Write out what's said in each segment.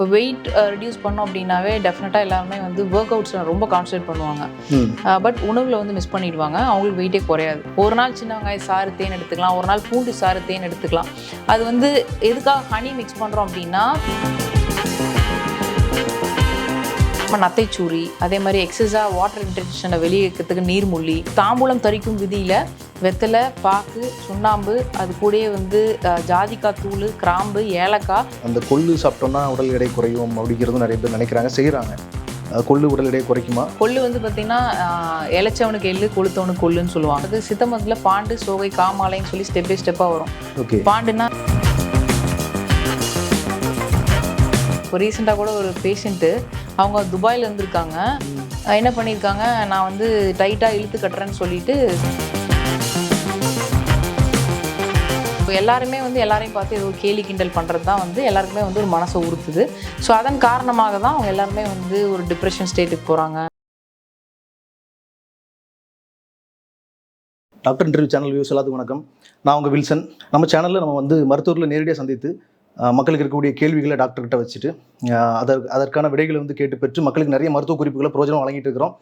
இப்போ weight reduce பண்ணோம் அப்படின்னாவே டெஃபினட்டாக எல்லாருமே வந்து ஒர்க் அவுட்ஸில் ரொம்ப கான்சன்ட்ரேட் பண்ணுவாங்க. பட் உணவில் வந்து மிஸ் பண்ணிடுவாங்க. அவங்களுக்கு வெயிட்டே குறையாது. ஒரு நாள் சின்ன வெங்காயம் சாறு தேன் எடுத்துக்கலாம், ஒரு நாள் பூண்டு சாறு தேன் எடுத்துக்கலாம். அது வந்து எதுக்காக ஹனி மிக்ஸ் பண்ணுறோம் அப்படின்னா நத்தைச்சூரி, அதே மாதிரி எக்ஸஸாக வாட்டர் இன்டென்ஷனை வெளியேற்றத்துக்கு நீர்முள்ளி, தாம்பூலம் தரிக்கும் விதியில் வெத்தலை, பாக்கு, சுண்ணாம்பு, அது கூடயே வந்து ஜாதிக்காய் தூள், கிராம்பு, ஏலக்காய். அந்த கொள்ளு சாப்பிட்டோம்னா உடல் எடை குறையும் அப்படிங்கிறதும் நிறைய பேர் நினைக்கிறாங்க, செய்கிறாங்க. கொள்ளு உடல் எடை குறைக்குமா? கொள்ளு வந்து பார்த்தீங்கன்னா இளைச்சவனுக்கு எள்ளு, கொளுத்தவனுக்கு கொள்ளுன்னு சொல்லுவாங்க. அது சித்த மருந்தில் பாண்டு, சோகை, காமாலைன்னு சொல்லி ஸ்டெப் பை ஸ்டெப்பாக வரும். ஓகே. பாண்டுன்னா இப்போ ரீசெண்டாக கூட ஒரு பேஷண்ட்டு அவங்க துபாயில் இருந்திருக்காங்க. என்ன பண்ணியிருக்காங்க, நான் வந்து டைட்டாக இழுத்து கட்டுறேன்னு சொல்லிட்டு இப்போ எல்லாருமே வந்து எல்லாரையும் பார்த்து ஏதோ கேலி கிண்டல் பண்ணுறது தான் வந்து எல்லாருக்குமே வந்து ஒரு மனசை உறுத்துது. ஸோ அதன் காரணமாக தான் அவங்க எல்லாருமே வந்து ஒரு டிப்ரெஷன் ஸ்டேட்டுக்கு போகிறாங்க. டாக்டர் இன்டர்வியூ சேனல் வியூஸ் எல்லாத்துக்கும் வணக்கம். நான் உங்கள் வில்சன். நம்ம சேனலில் நம்ம வந்து மருத்துவர்களை நேரடியாக சந்தித்து மக்களுக்கு இருக்கக்கூடிய கேள்விகளை டாக்டர்கிட்ட வச்சுட்டு அதற்கான விடைகளை வந்து கேட்டு பெற்று மக்களுக்கு நிறைய மருத்துவ குறிப்புகளை பிரோஜனம் வழங்கிட்டு இருக்கிறோம்.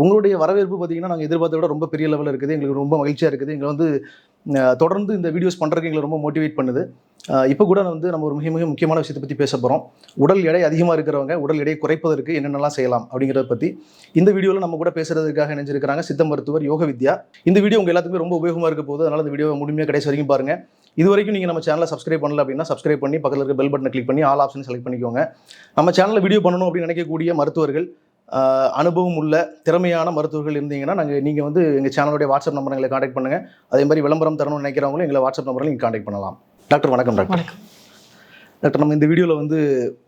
உங்களுடைய வரவேற்பு பார்த்தீங்கன்னா நாங்கள் எதிர்பார்த்த விட ரொம்ப பெரிய லெவலில் இருக்குது. எங்களுக்கு ரொம்ப மகிழ்ச்சியாக இருக்குது. எங்களை வந்து தொடர்ந்து இந்த வீடியோஸ் பண்ணுறதுக்கு எங்களை ரொம்ப மோட்டிவேட் பண்ணுது. இப்போ கூட வந்து நம்ம ஒரு மிக முக்கியமான விஷயத்தை பற்றி பேச போகிறோம். உடல் எடை அதிகமாக இருக்கிறவங்க உடல் எடையை குறைப்பதற்கு என்னென்னலாம் செய்யலாம் அப்படிங்கிறத பற்றி இந்த வீடியோவில் நம்ம கூட பேசுறதுக்காக இணைஞ்சிருக்கிறாங்க சித்த மருத்துவர் யோக வித்யா. இந்த வீடியோ உங்கள் எல்லாத்துக்குமே ரொம்ப உபயோகமாக இருக்க போகுது. அதனால் இந்த வீடியோ முழுமையாக கடைசி வரைக்கும் பாருங்கள். இது வரைக்கும் நீங்கள் நம்ம சேனலை சப்ஸ்கிரைப் பண்ணல அப்படின்னா சப்ஸ்கிரைப் பண்ணி பக்கத்தில் இருக்க பெல் பட்டனை கிளிக் பண்ணி ஆல் ஆப்ஷன் செலக்ட் பண்ணிக்கோங்க. நம்ம சேனலில் வீடியோ பண்ணணும் அப்படின்னு நினைக்கக்கூடிய மருத்துவர்கள், அனுபவம் உள்ள திறமையான மருத்துவர்கள் இருந்தீங்கன்னா நீங்கள் வந்து எங்கள் சேனலுடைய வாட்ஸ்அப் நம்பர் எங்களை காண்டாக்ட் பண்ணுங்கள். அதே மாதிரி விளம்பரம் தரணும்னு நினைக்கிறவங்களும் எங்களை வாட்ஸ்அப் நம்பரில் நீங்கள் காண்டாக்ட் பண்ணலாம். டாக்டர் வணக்கம். டாக்டர் நம்ம இந்த வீடியோவில் வந்து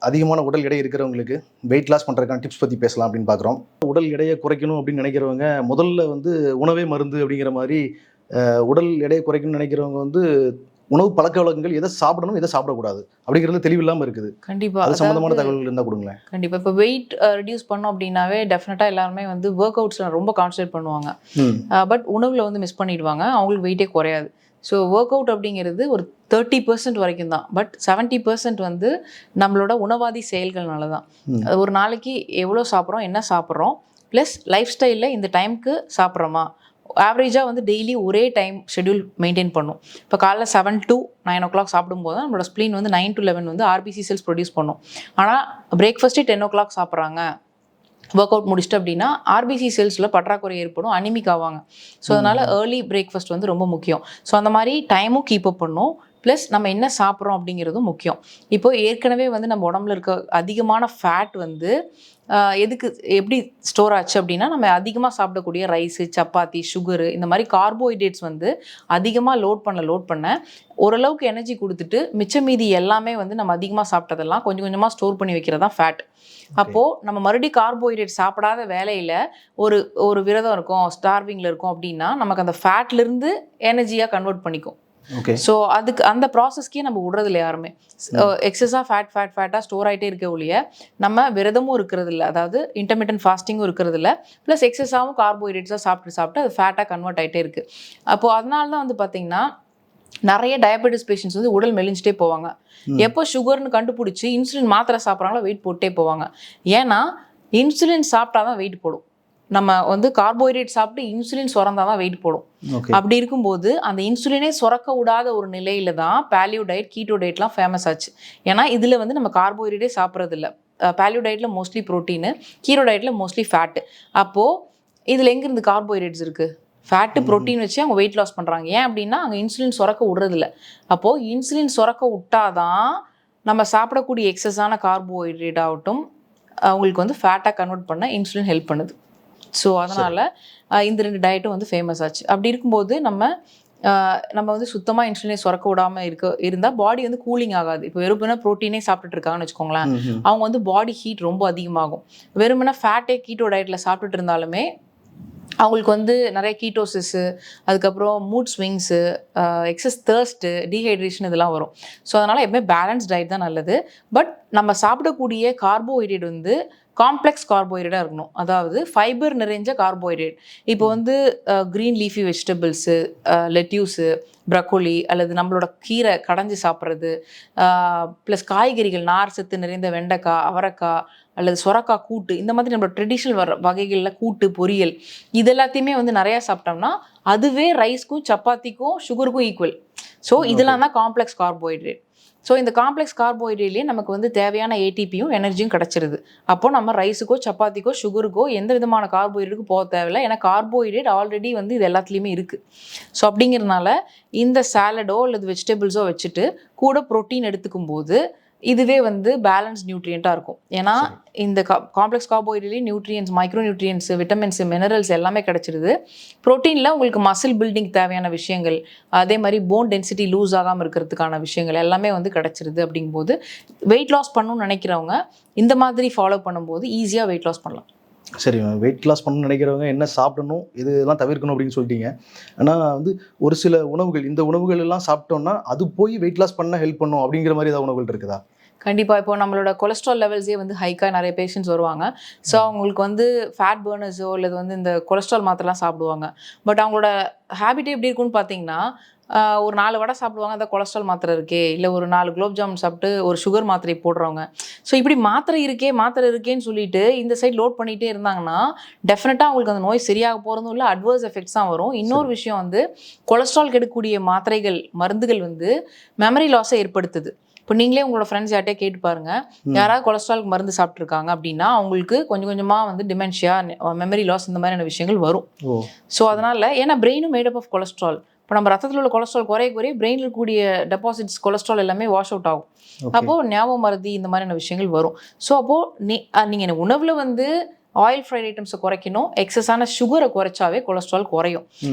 அதிகமான உடல் எடை இருக்கிறவங்களுக்கு வெயிட் லாஸ் பண்ணுறதுக்கான டிப்ஸ் பற்றி பேசலாம் அப்படின்னு பார்க்குறோம். உடல் எடையை குறைக்கணும் அப்படின்னு நினைக்கிறவங்க முதல்ல வந்து உணவே மருந்து அப்படிங்கிற மாதிரி உடல் எடையை குறைக்கணும்னு நினைக்கிறவங்க வந்து உணவு பழக்க வழக்கங்கள் எதை சாப்பிடணும் எதை சாப்பிடக்கூடாது அப்படிங்கிறது தெளிவில்லாமல் இருக்குது. கண்டிப்பாக அது சம்மந்தமான தகவல் இருந்தால் கொடுங்களேன். கண்டிப்பாக இப்போ வெயிட் ரெடியூஸ் பண்ணோம் அப்படின்னாவே டெஃபினட்டாக எல்லாருமே வந்து ஒர்க் அவுட்ஸில் ரொம்ப கான்சன்ட்ரேட் பண்ணுவாங்க. பட் உணவில் வந்து மிஸ் பண்ணிடுவாங்க. அவங்களுக்கு வெயிட்டே குறையாது. ஸோ ஒர்க் அவுட் அப்படிங்கிறது ஒரு 30% வரைக்கும் தான். பட் 70% வந்து நம்மளோட உணவாதி செயல்கள்னால தான். ஒரு நாளைக்கு எவ்வளோ சாப்பிட்றோம், என்ன சாப்பிட்றோம், ப்ளஸ் லைஃப் ஸ்டைலில் இந்த டைமுக்கு சாப்பிட்றோமா, ஆவரேஜாக வந்து டெய்லி ஒரே டைம் ஷெட்யூல் மெயின்டைன் பண்ணும். இப்போ காலைல 7 to 9 o'clock சாப்பிடும்போது தான் நம்மளோட ஸ்ப்ளீன் வந்து 9 to 11 வந்து ஆர்பிசி செல்ஸ் ப்ரொடியூஸ் பண்ணும். ஆனால் பிரேக்ஃபாஸ்ட்டே 10 o'clock சாப்பிட்றாங்க, ஒர்க் அவுட் முடிச்சுட்டு அப்படின்னா ஆர்பிசி செல்ஸில் பற்றாக்குறை ஏற்படும், அனிமிக் ஆவாங்க. ஸோ அதனால் ஏர்லி பிரேக்ஃபாஸ்ட் வந்து ரொம்ப முக்கியம். ஸோ அந்த மாதிரி டைமும் கீப் அப் பண்ணும், ப்ளஸ் நம்ம என்ன சாப்பிட்றோம் அப்படிங்கிறதும் முக்கியம். இப்போ ஏற்கனவே வந்து நம்ம உடம்புல இருக்க அதிகமான ஃபேட் வந்து எதுக்கு எப்படி ஸ்டோர் ஆச்சு அப்படின்னா நம்ம அதிகமாக சாப்பிடக்கூடிய ரைஸு, சப்பாத்தி, சுகரு, இந்த மாதிரி கார்போஹைட்ரேட்ஸ் வந்து அதிகமாக லோட் பண்ண ஓரளவுக்கு எனர்ஜி கொடுத்துட்டு மிச்ச மீதி எல்லாமே வந்து நம்ம அதிகமாக சாப்பிட்டதெல்லாம் கொஞ்சம் கொஞ்சமாக ஸ்டோர் பண்ணி வைக்கிறது தான் ஃபேட். அப்போது நம்ம மறுபடியும் கார்போஹைட்ரேட் சாப்பிடாத வேலையில் ஒரு விரதம் இருக்கும், ஸ்டார்விங்கில் இருக்கும் அப்படின்னா நமக்கு அந்த ஃபேட்லேருந்து எனர்ஜியாக கன்வெர்ட் பண்ணிக்கும். ஸோ அதுக்கு அந்த ப்ராசஸ்க்கே நம்ம விடுறதில்ல யாருமே. எக்ஸஸாக ஃபேட்டாக ஸ்டோர் ஆகிட்டே இருக்க ஒழிய நம்ம விரதமும் இருக்கிறது இல்லை, அதாவது இன்டர்மிட்டன்ட் ஃபாஸ்டிங்கும் இருக்கிறது இல்லை, ப்ளஸ் எக்ஸஸாகவும் கார்போஹைட்ரேட்ஸாக சாப்பிட்டு அது ஃபேட்டாக கன்வெர்ட் ஆகிட்டே இருக்குது. அப்போது அதனால தான் வந்து பார்த்திங்கன்னா நிறைய டயபெட்டிஸ் பேஷண்ட்ஸ் வந்து உடல் மெலிஞ்சிட்டே போவாங்க. எப்போ சுகர்னு கண்டுபிடிச்சி இன்சுலின் மாத்திரை சாப்பிட்றாங்களோ வெயிட் போட்டே போவாங்க. ஏன்னா இன்சுலின் சாப்பிட்டா தான் வெயிட் போடும். நம்ம வந்து கார்போஹைட்ரேட் சாப்பிட்டு இன்சுலின் சுரந்தா தான் வெயிட் போடும். அப்படி இருக்கும்போது அந்த இன்சுலினே சுரக்க விடாத ஒரு நிலையில தான் பேலியோ டயட், கீட்டோ டயட்லாம் ஃபேமஸ் ஆச்சு. ஏன்னா இதில் வந்து நம்ம கார்போஹைட்ரேட்டே சாப்பிட்றது இல்லை. பேலியோ டயட்டில் மோஸ்ட்லி ப்ரோட்டீனு, கீட்டோ டயட்டில் மோஸ்ட்லி ஃபேட்டு. அப்போது இதில் எங்கேருந்து கார்போஹைட்ரேட்ஸ் இருக்குது? ஃபேட்டு, ப்ரோட்டீன் வச்சு அவங்க வெயிட் லாஸ் பண்ணுறாங்க. ஏன் அப்படின்னா அங்கே இன்சுலின் சுரக்க விடுறதில்ல. அப்போது இன்சுலின் சுரக்க விட்டாதான் நம்ம சாப்பிடக்கூடிய எக்ஸஸான கார்போஹைட்ரேட் ஆகட்டும் அவங்களுக்கு வந்து ஃபேட்டாக கன்வெர்ட் பண்ண இன்சுலின் ஹெல்ப் பண்ணுது. ஸோ அதனால் இந்த 2 டயட்டும் வந்து ஃபேமஸ் ஆச்சு. அப்படி இருக்கும்போது நம்ம வந்து சுத்தமாக இன்சுலினை சுரக்க விடாமல் இருந்தால் பாடி வந்து கூலிங் ஆகாது. இப்போ வெறுமனே ப்ரோட்டீனே சாப்பிட்டுட்டு இருக்காங்கன்னு வச்சுக்கோங்களேன், அவங்க வந்து பாடி ஹீட் ரொம்ப அதிகமாகும். வெறுமனே ஃபேட்டே கீட்டோ டயட்டில் சாப்பிட்டுட்டு இருந்தாலுமே அவங்களுக்கு வந்து நிறைய கீட்டோசிஸு, அதுக்கப்புறம் மூட் ஸ்விங்ஸு, எக்ஸஸ் தர்ஸ்ட்டு, டீஹைட்ரேஷன் இதெல்லாம் வரும். ஸோ அதனால் எப்பவுமே பேலன்ஸ் டயட் தான் நல்லது. பட் நம்ம சாப்பிடக்கூடிய கார்போஹைட்ரேட் வந்து காம்ப்ளெக்ஸ் கார்போஹைட்ரேட்டாக இருக்கணும். அதாவது ஃபைபர் நிறைஞ்ச கார்போஹைட்ரேட். இப்போ வந்து green leafy vegetables, lettuce, broccoli அல்லது நம்மளோட கீரை கடைஞ்சி சாப்பிட்றது, ப்ளஸ் காய்கறிகள் நார் சத்து நிறைந்த வெண்டைக்காய், அவரைக்காய் அல்லது சொரக்காய் கூட்டு, இந்த மாதிரி நம்மளோட ட்ரெடிஷ்னல் வகைகளில் கூட்டு, பொரியல் இது எல்லாத்தையுமே வந்து நிறையா சாப்பிட்டோம்னா அதுவே ரைஸ்க்கும் சப்பாத்திக்கும் சுகருக்கும் ஈக்குவல். ஸோ இதெல்லாம் தான் காம்ப்ளெக்ஸ் கார்போஹைட்ரேட். ஸோ இந்த காம்ப்ளெக்ஸ் கார்போஹைட்ரேட்லேயே நமக்கு வந்து தேவையான ஏடிபியும் எனர்ஜியும் கிடச்சிருது. அப்போ நம்ம ரைஸுக்கோ சப்பாத்திக்கோ சுகருக்கோ எந்த விதமான கார்போஹைட்ரேட்டுக்கும் போக தேவையில்லை. ஏன்னா கார்போஹைட்ரேட் ஆல்ரெடி வந்து இது எல்லாத்துலேயுமே இருக்குது. ஸோ அப்படிங்கிறதுனால இந்த சாலடோ அல்லது வெஜிடபிள்ஸோ வச்சுட்டு கூட ப்ரோட்டீன் எடுத்துக்கும் போது இதுவே வந்து பேலன்ஸ் நியூட்ரியண்ட்டாக இருக்கும். ஏன்னா இந்த காம்ப்ளெக்ஸ் கார்போஹைட்ரேட்லேயே nutrients, micro nutrients, vitamins, minerals எல்லாமே கிடச்சிருது. ப்ரோட்டீனில் உங்களுக்கு மசில் பில்டிங் தேவையான விஷயங்கள், அதே மாதிரி போன் டென்சிட்டி லூஸ் ஆகாமல் இருக்கிறதுக்கான விஷயங்கள் எல்லாமே வந்து கிடச்சிருது. அப்படிங்கும்போது வெயிட் லாஸ் பண்ணணும்னு நினைக்கிறவங்க இந்த மாதிரி ஃபாலோ பண்ணும்போது ஈஸியாக வெயிட் லாஸ் பண்ணலாம். சரி, வெயிட் லாஸ் பண்ணணும்னு நினைக்கிறவங்க என்ன சாப்பிடணும், இதெல்லாம் தவிர்க்கணும் அப்படின்னு சொல்லிட்டீங்க. ஆனால் வந்து ஒரு சில உணவுகள், இந்த உணவுகள் எல்லாம் சாப்பிட்டோம்னா அது போய் வெயிட் லாஸ் பண்ண ஹெல்ப் பண்ணும் அப்படிங்கிற மாதிரி ஏதாவது உணவுகள் இருக்குதா? கண்டிப்பாக. இப்போ நம்மளோட கொலஸ்ட்ரால் லெவல்ஸே வந்து ஹைக்காக நிறைய பேஷண்ட்ஸ் வருவாங்க. ஸோ அவங்களுக்கு வந்து ஃபேட் பர்னர்ஸோ அல்லது வந்து இந்த கொலஸ்ட்ரால் மாத்திரைலாம் சாப்பிடுவாங்க. பட் அவங்களோட ஹேபிட்டே எப்படி இருக்குன்னு பார்த்தீங்கன்னா, ஒரு 4 வடை சாப்பிடுவாங்க, அந்த கொலஸ்ட்ரால் மாத்திரை இருக்கே, இல்லை ஒரு 4 குலோப் ஜாமுன் சாப்பிட்டு ஒரு சுகர் மாத்திரை போடுறவங்க. ஸோ இப்படி மாத்திரை இருக்கேன்னு சொல்லிட்டு இந்த சைட் லோட் பண்ணிகிட்டே இருந்தாங்கன்னா டெஃபினட்டாக அவங்களுக்கு அந்த நோய் சரியாக போகிறதும் இல்லை, அட்வர்ஸ் எஃபெக்ட்ஸ் தான் வரும். இன்னொரு விஷயம் வந்து கொலஸ்ட்ரால் கெடுக்கக்கூடிய மாத்திரைகள், மருந்துகள் வந்து மெமரி லாஸை ஏற்படுத்துது. இப்போ நீங்களே உங்களோட ஃப்ரெண்ட்ஸ் யார்ட்டே கேட்டு பாருங்க, யாராவது கொலஸ்ட்ராலுக்கு மருந்து சாப்பிட்ருக்காங்க அப்படின்னா அவங்களுக்கு கொஞ்சம் கொஞ்சமாக வந்து டிமென்ஷியா, மெமரி லாஸ் இந்த மாதிரியான விஷயங்கள் வரும். ஸோ அதனால ஏன்னா பிரெயினும் மேடப் ஆஃப் கொலஸ்ட்ரால். இப்போ நம்ம ரத்தத்தில் உள்ள கொலஸ்ட்ரால் குறைய பிரெயினில் இருக்கக்கூடிய டெபாசிட்ஸ் கொலஸ்ட்ரால் எல்லாமே வாஷ் அவுட் ஆகும். அப்போது ஞாபகம் மறதி இந்த மாதிரியான விஷயங்கள் வரும். ஸோ அப்போது நீங்கள் உணவில் வந்து ஆயில் ஃப்ரைட் ஐட்டம்ஸை குறைக்கணும், எக்ஸஸான சுகரை குறைச்சாவே கொலஸ்ட்ரால் குறையும்.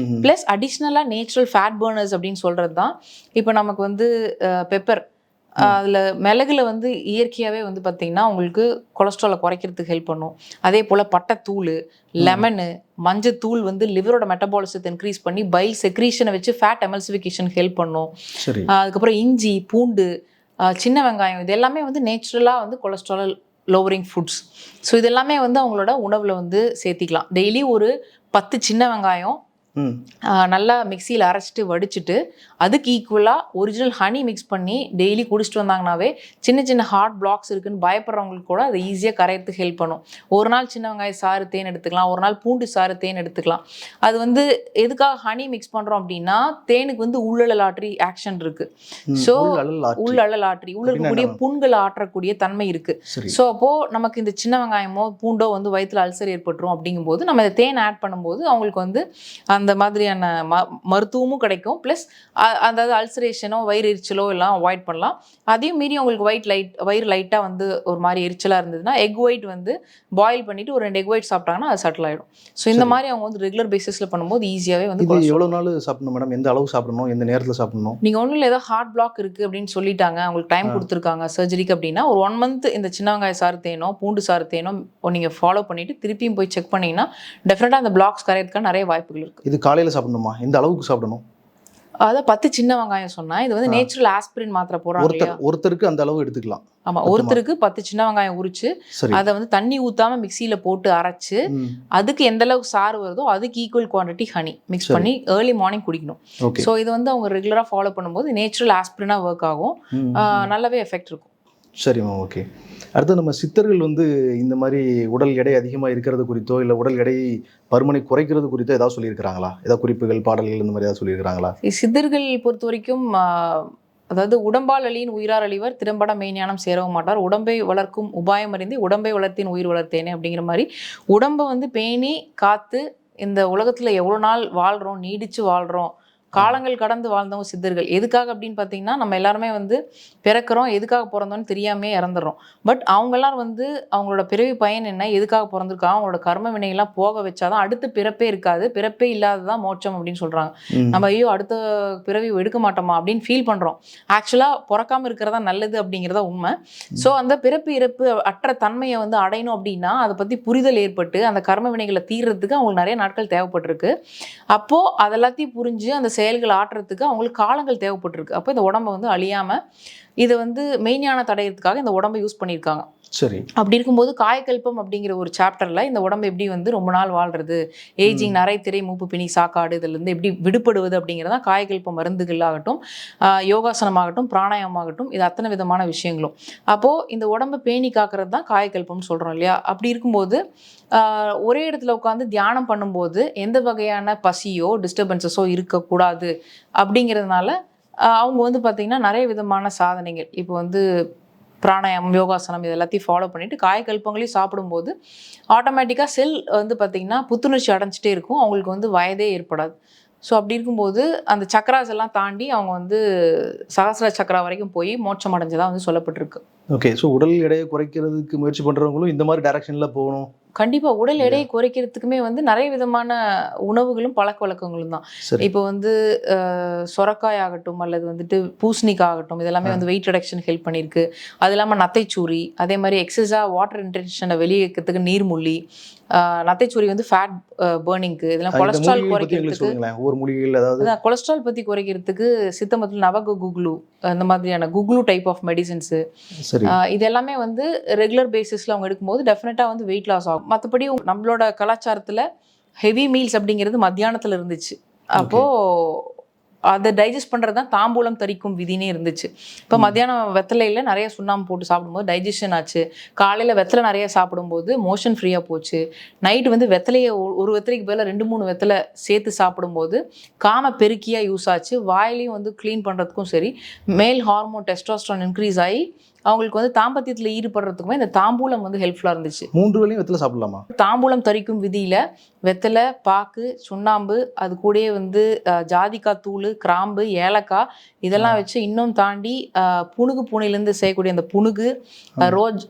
ப்ளஸ் அடிஷ்னலாக நேச்சுரல் ஃபேட் பர்னர்ஸ் அப்படின்னு சொல்கிறது தான் இப்போ நமக்கு வந்து பெப்பர், அதில் மிளகுல வந்து இயற்கையாகவே வந்து பார்த்திங்கன்னா உங்களுக்கு கொலஸ்ட்ராலை குறைக்கிறதுக்கு ஹெல்ப் பண்ணும். அதே போல் பட்டைத்தூள், லெமனு, மஞ்சத்தூள் வந்து லிவரோட மெட்டபாலிசத்தை இன்க்ரீஸ் பண்ணி பைல் செக்ரீஷனை வச்சு ஃபேட் எமல்சிஃபிகேஷன் ஹெல்ப் பண்ணும். அதுக்கப்புறம் இஞ்சி, பூண்டு, சின்ன வெங்காயம் இது எல்லாமே வந்து நேச்சுரலாக வந்து கொலஸ்ட்ரால் லோவரிங் ஃபுட்ஸ். ஸோ இது எல்லாமே வந்து அவங்களோட உணவில் வந்து சேர்த்திக்கலாம். டெய்லி ஒரு 10 சின்ன வெங்காயம் நல்லா மிக்சியில் அரைச்சிட்டு வடிச்சிட்டு அதுக்கு ஈக்குவலாக ஒரிஜினல் ஹனி மிக்ஸ் பண்ணி டெய்லி குடிச்சிட்டு வந்தாங்கனாவே சின்ன சின்ன ஹார்ட் பிளாக்ஸ் இருக்குன்னு பயப்படுறவங்களுக்கு கூட அதை ஈஸியாக கரையிறதுக்கு ஹெல்ப் பண்ணும். ஒரு நாள் சின்ன வெங்காயம் சாறு தேன் எடுத்துக்கலாம், ஒரு நாள் பூண்டு சாறு தேன் எடுத்துக்கலாம். அது வந்து எதுக்காக ஹனி மிக்ஸ் பண்ணுறோம் அப்படின்னா தேனுக்கு வந்து உள்ளழலாற்றி ஆக்ஷன் இருக்குது. ஸோ உள்ளழலாற்றி உள்ள இருக்கக்கூடிய புண்களை ஆற்றக்கூடிய தன்மை இருக்குது. ஸோ அப்போது நமக்கு இந்த சின்ன வெங்காயமோ பூண்டோ வந்து வயிற்றில் அல்சர் ஏற்பட்டுரும். அப்படிங்கும்போது நம்ம இந்த தேன் ஆட் பண்ணும்போது அவங்களுக்கு வந்து அந்த மாதிரியான மருத்துவமும் கிடைக்கும். ப்ளஸ் அதாவது அல்சரேஷனோ வயிறு எரிச்சலோ எல்லாம் அவாய்ட் பண்ணலாம். அதையும் மீறி உங்களுக்கு வயிறு லைட்டாக வந்து ஒரு மாதிரி எரிச்சலாக இருந்ததுன்னா எக் ஒயிட் வந்து பாயில் பண்ணிவிட்டு ஒரு 2 எக் ஒயிட் சாப்பிட்டாங்கன்னா அது செட்டில் ஆகிடும். ஸோ இந்த மாதிரி அவங்க வந்து ரெகுலர் பேசிஸில் பண்ணும்போது ஈஸியாகவே வந்து. எவ்வளோ நாள் சாப்பிடணும் மேடம்? எந்த அளவு சாப்பிடணும்? எந்த நேரத்தில் சாப்பிடணும்? நீங்கள் ஒன்றும் இல்லை, ஏதோ ஹார்ட் பிளாக் இருக்குது அப்படின்னு சொல்லிட்டாங்க, அவங்களுக்கு டைம் கொடுத்துருக்காங்க சர்ஜரிக்கு அப்படின்னா ஒரு 1 மந்த் இந்த சின்ன வெங்காய சாறு தேனோ பூண்டு சாறு தேனோ நீங்கள் ஃபாலோ பண்ணிவிட்டு திருப்பியும் போய் செக் பண்ணிங்கன்னா டெஃபினட்டாக அந்த பிளாக்ஸ் கரையிறதுக்கான நிறைய வாய்ப்புகள் இருக்குது. இது காலையில் சாப்பிடணுமா? எந்த அளவுக்கு சாப்பிடணும்? அதாவது 10 சின்ன வெங்காயம் சொன்னா இது வந்து நேச்சுரல் ஆஸ்பிரின் மாத்திரை போடுறாங்க. ஒருத்தருக்கு அந்த அளவு எடுத்துக்கலாம். ஆமா, ஒருத்தருக்கு 10 சின்ன வெங்காயம் உரிச்சு அதை வந்து தண்ணி ஊத்தாம மிக்சியில போட்டு அரைச்சு அதுக்கு எந்த அளவுக்கு சாறு வருதோ அதுக்கு ஈக்குவல் குவான்டிட்டி ஹனி மிக்ஸ் பண்ணி ஏர்லி மார்னிங் குடிக்கணும். ஸோ இது வந்து அவங்க ரெகுலரா ஃபாலோ பண்ணும்போது நேச்சுரல் ஆஸ்பிரினா ஒர்க் ஆகும், நல்லாவே எஃபெக்ட் இருக்கும். சரிம்மா, ஓகே. அடுத்து நம்ம சித்தர்கள் வந்து இந்த மாதிரி உடல் எடை அதிகமாக இருக்கிறது குறித்தோ இல்லை உடல் எடை பருமனை குறைக்கிறது குறித்தோ ஏதாவது சொல்லியிருக்கிறாங்களா? ஏதாவது குறிப்புகள், பாடல்கள் இந்த மாதிரி ஏதாவது சொல்லியிருக்கிறாங்களா? சித்தர்கள் பொறுத்த வரைக்கும் அதாவது உடம்பால் அழியின் உயிரார் அழிவர், திறம்பட மெய்ஞானம் சேரவும் மாட்டார், உடம்பை வளர்க்கும் உபாயம் அறிந்து உடம்பை வளர்த்தேன் உயிர் வளர்த்தேனே அப்படிங்கிற மாதிரி உடம்பை வந்து பேணி காத்து இந்த உலகத்துல எவ்வளோ நாள் வாழ்கிறோம், நீடிச்சு வாழ்கிறோம், காலங்கள் கடந்து வாழ்ந்தவங்க சித்தர்கள். எதுக்காக அப்படின்னு பார்த்தீங்கன்னா நம்ம எல்லாருமே வந்து பிறக்கிறோம், எதுக்காக பிறந்தோன்னு தெரியாமே இறந்துடுறோம். பட் அவங்கெல்லாம் வந்து அவங்களோட பிறவி பயன் என்ன, எதுக்காக பிறந்திருக்காங்க, அவங்களோட கர்ம வினையெல்லாம் போக வச்சாதான் அடுத்த பிறப்பே இருக்காது, பிறப்பே இல்லாததான் மோட்சம் அப்படின்னு சொல்கிறாங்க. நம்ம ஐயோ அடுத்த பிறவி எடுக்க மாட்டோமா அப்படின்னு ஃபீல் பண்ணுறோம். ஆக்சுவலாக பிறக்காமல் இருக்கிறதா நல்லது அப்படிங்கிறதா உண்மை. ஸோ அந்த பிறப்பு இறப்பு அற்ற தன்மையை வந்து அடையணும் அப்படின்னா அதை பற்றி புரிதல் ஏற்பட்டு அந்த கர்ம வினைகளை தீர்றதுக்கு அவங்களுக்கு நிறைய நாட்கள் தேவைப்பட்டிருக்கு. அப்போது அதெல்லாத்தையும் புரிஞ்சு அந்த செயல்கள் ஆட்டுறதுக்கு அவங்களுக்கு காலங்கள் தேவைப்பட்டிருக்கு. அப்போ இந்த உடம்பை வந்து அழியாமல் இதை வந்து மெய்ஞான தடையறதுக்காக இந்த உடம்பை யூஸ் பண்ணியிருக்காங்க. சரி. அப்படி இருக்கும்போது காயக்கல்பம் அப்படிங்கிற ஒரு சாப்டர்ல இந்த உடம்பு எப்படி வந்து ரொம்ப நாள் வாழ்றது, ஏஜிங், நரை, திரை, மூப்பு, பிணி, சாக்காடு இதுல இருந்து எப்படி விடுபடுவது அப்படிங்கிறதா காயக்கல்ப மருந்துகள் ஆகட்டும், யோகாசனம் ஆகட்டும், பிராணாயாமம் ஆகட்டும், இது அத்தனை விதமான விஷயங்களும். அப்போ இந்த உடம்பை பேணி காக்கிறது தான் காயக்கல்பம்னு சொல்றோம் இல்லையா? அப்படி இருக்கும்போது ஒரே இடத்துல உட்காந்து தியானம் பண்ணும்போது எந்த வகையான பசியோ டிஸ்டர்பன்சஸோ இருக்கக்கூடாது அப்படிங்கிறதுனால அவங்க வந்து பார்த்தீங்கன்னா நிறைய விதமான சாதனைகள் இப்போ வந்து பிராணாயாமம், யோகாசனம் இது எல்லாத்தையும் ஃபாலோ பண்ணிட்டு காயக்கல்பங்களையும் சாப்பிடும்போது ஆட்டோமேட்டிக்காக செல் வந்து பார்த்திங்கன்னா புத்துணர்ச்சி அடைஞ்சிட்டே இருக்கும். அவங்களுக்கு வந்து வயதே ஏற்படாது. ஸோ அப்படி இருக்கும்போது அந்த சக்கராஸ் எல்லாம் தாண்டி அவங்க வந்து சகசிர சக்கரா வரைக்கும் போய் மோட்சம் அடைஞ்சதாக வந்து சொல்லப்பட்டிருக்கு. ஓகே. ஸோ உடல் எடையை குறைக்கிறதுக்கு முயற்சி பண்ணுறவங்களும் இந்த மாதிரி டைரக்ஷனில் போகணும். கண்டிப்பாக உடல் எடையை குறைக்கிறதுக்குமே வந்து நிறைய விதமான உணவுகளும் பழக்க வழக்கங்களும் தான். இப்போ வந்து சொரக்காய் ஆகட்டும் அல்லது வந்துட்டு பூசணிக்காய் ஆகட்டும், இதெல்லாமே வந்து வெயிட் ரிடக்ஷன் ஹெல்ப் பண்ணியிருக்கு. அது இல்லாமல் நத்தைச்சூரி, அதே மாதிரி எக்ஸஸாக வாட்டர் இன்டென்ஷனை வெளியே வைக்கிறதுக்கு நீர்மூழ்கி, நத்தைச்சூரி வந்து ஃபேட் பர்னிங்க்கு, இதெல்லாம் கொலஸ்ட்ரால் குறைக்கிறதுக்கு, கொலஸ்ட்ரால் பற்றி குறைக்கிறதுக்கு சித்தமத்தில் நவகுகுலு அந்த மாதிரியான குகுலு டைப் ஆஃப் மெடிசன்ஸு, இது எல்லாமே வந்து ரெகுலர் பேசிஸில் அவங்க எடுக்கும்போது டெஃபினட்டாக வந்து வெயிட் லாஸ் ஆகும். மற்றபடி நம்மளோட கலாச்சாரத்தில் ஹெவி மீல்ஸ் அப்படிங்கிறது மத்தியானத்தில் இருந்துச்சு. அப்போது அதை டைஜஸ்ட் பண்ணுறது தான் தாம்பூலம் தரிக்கும் விதினே இருந்துச்சு. இப்போ மத்தியானம் வெத்தலையில் நிறைய சுண்ணாம்பு போட்டு சாப்பிடும்போது டைஜஷன் ஆச்சு. காலையில் வெத்தலை நிறைய சாப்பிடும்போது மோஷன் ஃப்ரீயாக போச்சு. நைட்டு வந்து வெத்தலையை ஒரு வெத்தலைக்கு பதிலாக 2-3 வெத்தலை சேர்த்து சாப்பிடும்போது காம பெருக்கியாக யூஸ் ஆச்சு. வாயிலையும் வந்து க்ளீன் பண்ணுறதுக்கும் சரி, மேல் ஹார்மோன் டெஸ்டோஸ்டரான் இன்க்ரீஸ் ஆகி அவங்களுக்கு வந்து தாம்பத்தியத்தில் ஈடுபடுறதுக்குமே இந்த தாம்பூலம் வந்து ஹெல்ப்ஃபுல்லாக இருந்துச்சு. 3 வேளையும் வெத்தலை சாப்பிடலாமா? தாம்பூலம் தரிக்கும் விதியில் வெத்தலை, பாக்கு, சுண்ணாம்பு, அது கூடயே வந்து ஜாதிக்காய் தூள், கிராம்பு, ஏலக்காய் இதெல்லாம் வச்சு, இன்னும் தாண்டி புனுகு பூனையிலேருந்து செய்யக்கூடிய அந்த புனுகு,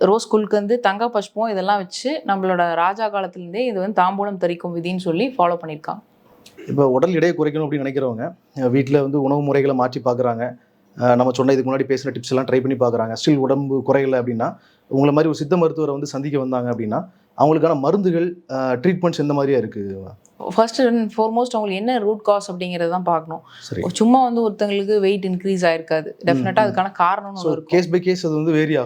ரோஸ் குல்கந்து, தங்க பஷ்பம் இதெல்லாம் வச்சு நம்மளோட ராஜா காலத்துலேருந்தே இது வந்து தாம்பூலம் தரிக்கும் விதின்னு சொல்லி ஃபாலோ பண்ணியிருக்காங்க. இப்போ உடல் எடையை குறைக்கணும் அப்படின்னு நினைக்கிறவங்க வீட்டில் வந்து உணவு முறைகளை மாற்றி பார்க்குறாங்க. நம்ம சொன்ன இதுக்கு முன்னாடி பேசின டிப்ஸ் எல்லாம் ட்ரை பண்ணி பார்க்குறாங்க. ஸ்டில் உடம்பு குறையலை அப்படின்னா உங்களை மாதிரி ஒரு சித்த மருத்துவரை வந்து சந்திக்க வந்தாங்க அப்படின்னா அவங்களுக்கான மருந்துகள், ட்ரீட்மெண்ட்ஸ் எந்த மாதிரியா இருக்குது? ஃபர்ஸ்ட் அண்ட் ஃபார்மோஸ்ட் அவங்களுக்கு என்ன ரூட் காஸ் அப்படிங்கிறத தான் பார்க்கணும். சும்மா வந்து ஒருத்தங்களுக்கு வெயிட் இன்க்ரீஸ் ஆயிருக்காது, டெஃபினட்டாக அதுக்கான காரணம்னு ஒன்று இருக்கும். கேஸ் பை கேஸ் அது வந்து வேரி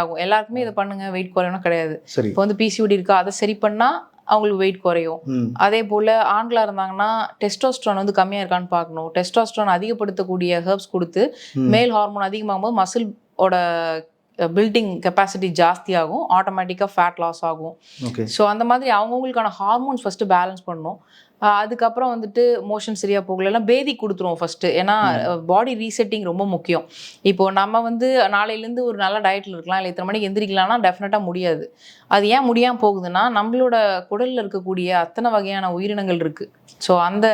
ஆகும். எல்லாருக்குமே இதை பண்ணுங்க வெயிட் குறையணும் கிடையாது. இப்போ வந்து பிசிஓடி இருக்கா, அதை சரி பண்ணால் அவங்களுக்கு வெயிட் குறையும். அதே போல் ஆண்களாக இருந்தாங்கன்னா டெஸ்டோஸ்ட்ரான் வந்து கம்மியாக இருக்கான்னு பார்க்கணும். டெஸ்டோஸ்ட்ரான் அதிகப்படுத்தக்கூடிய ஹெர்ப்ஸ் கொடுத்து மேல் ஹார்மோன் அதிகமாகும் போது மசிலோட பில்டிங் கெப்பாசிட்டி ஜாஸ்தியாகும், ஆட்டோமேட்டிக்காக ஃபேட் லாஸ் ஆகும். ஸோ அந்த மாதிரி அவங்கவுங்களுக்கான ஹார்மோன்ஸ் ஃபஸ்ட்டு பேலன்ஸ் பண்ணணும். அதுக்கப்புறம் வந்துட்டு மோஷன் சரியாக போகலாம் பேதி கொடுத்துருவோம் ஃபஸ்ட்டு. ஏன்னா பாடி ரீசெட்டிங் ரொம்ப முக்கியம். இப்போது நம்ம வந்து நாளையிலேருந்து ஒரு நல்ல டயட்டில் இருக்கலாம், இல்லை இத்தனை மணிக்கு எந்திரிக்கலாம்னா டெஃபினட்டாக முடியாது. அது ஏன் முடியாமல் போகுதுன்னா நம்மளோட குடலில் இருக்கக்கூடிய அத்தனை வகையான உயிரினங்கள் இருக்குது. ஸோ அந்த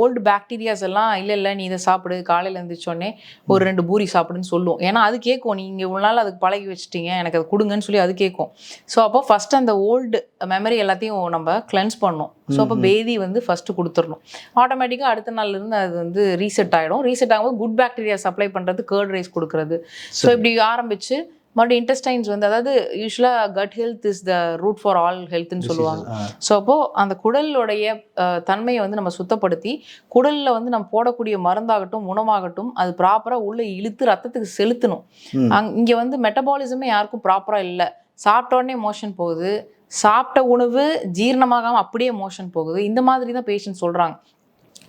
ஓல்டு பாக்டீரியாஸ் எல்லாம் இல்லை நீ இதை சாப்பிடு, காலையில் எழுந்திரிச்சோடனே ஒரு 2 பூரி சாப்பிடுன்னு சொல்லும். ஏன்னா அது கேட்கும், நீங்கள் இவ்வளோ நாள் அதுக்கு பழகி வச்சுட்டீங்க, எனக்கு அதை கொடுங்கன்னு சொல்லி அது கேட்கும். ஸோ அப்போ ஃபஸ்ட்டு அந்த ஓல்டு மெமரி எல்லாத்தையும் நம்ம கிளென்ஸ் பண்ணணும். ஸோ அப்போ பேதி வந்து ஃபஸ்ட்டு கொடுத்துடணும். ஆட்டோமேட்டிக்காக அடுத்த நாள்லேருந்து அது வந்து ரீசெட் ஆகிடும். ரீசெட் ஆகும்போது குட் பாக்டீரியா சப்ளை பண்ணுறது, கர்ட் ரைஸ் கொடுக்குறது. ஸோ இப்படி ஆரம்பித்து மறுபடியும் இன்டெஸ்டைன்ஸ் வந்து, அதாவது யூஸ்வலாக gut health is the root for all ஹெல்த்னு சொல்லுவாங்க. ஸோ அப்போது அந்த குடலுடைய தன்மையை வந்து நம்ம சுத்தப்படுத்தி குடலில் வந்து நம்ம போடக்கூடிய மருந்தாகட்டும் உணவாகட்டும் அது ப்ராப்பராக உள்ளே இழுத்து ரத்தத்துக்கு செலுத்தணும். இங்கே வந்து மெட்டபாலிசமே யாருக்கும் ப்ராப்பராக இல்லை. சாப்பிட்டோடனே மோஷன் போகுது, சாப்பிட்ட உணவு ஜீரணமாகாமல் அப்படியே மோஷன் போகுது. இந்த மாதிரி தான் பேஷண்ட் சொல்கிறாங்க.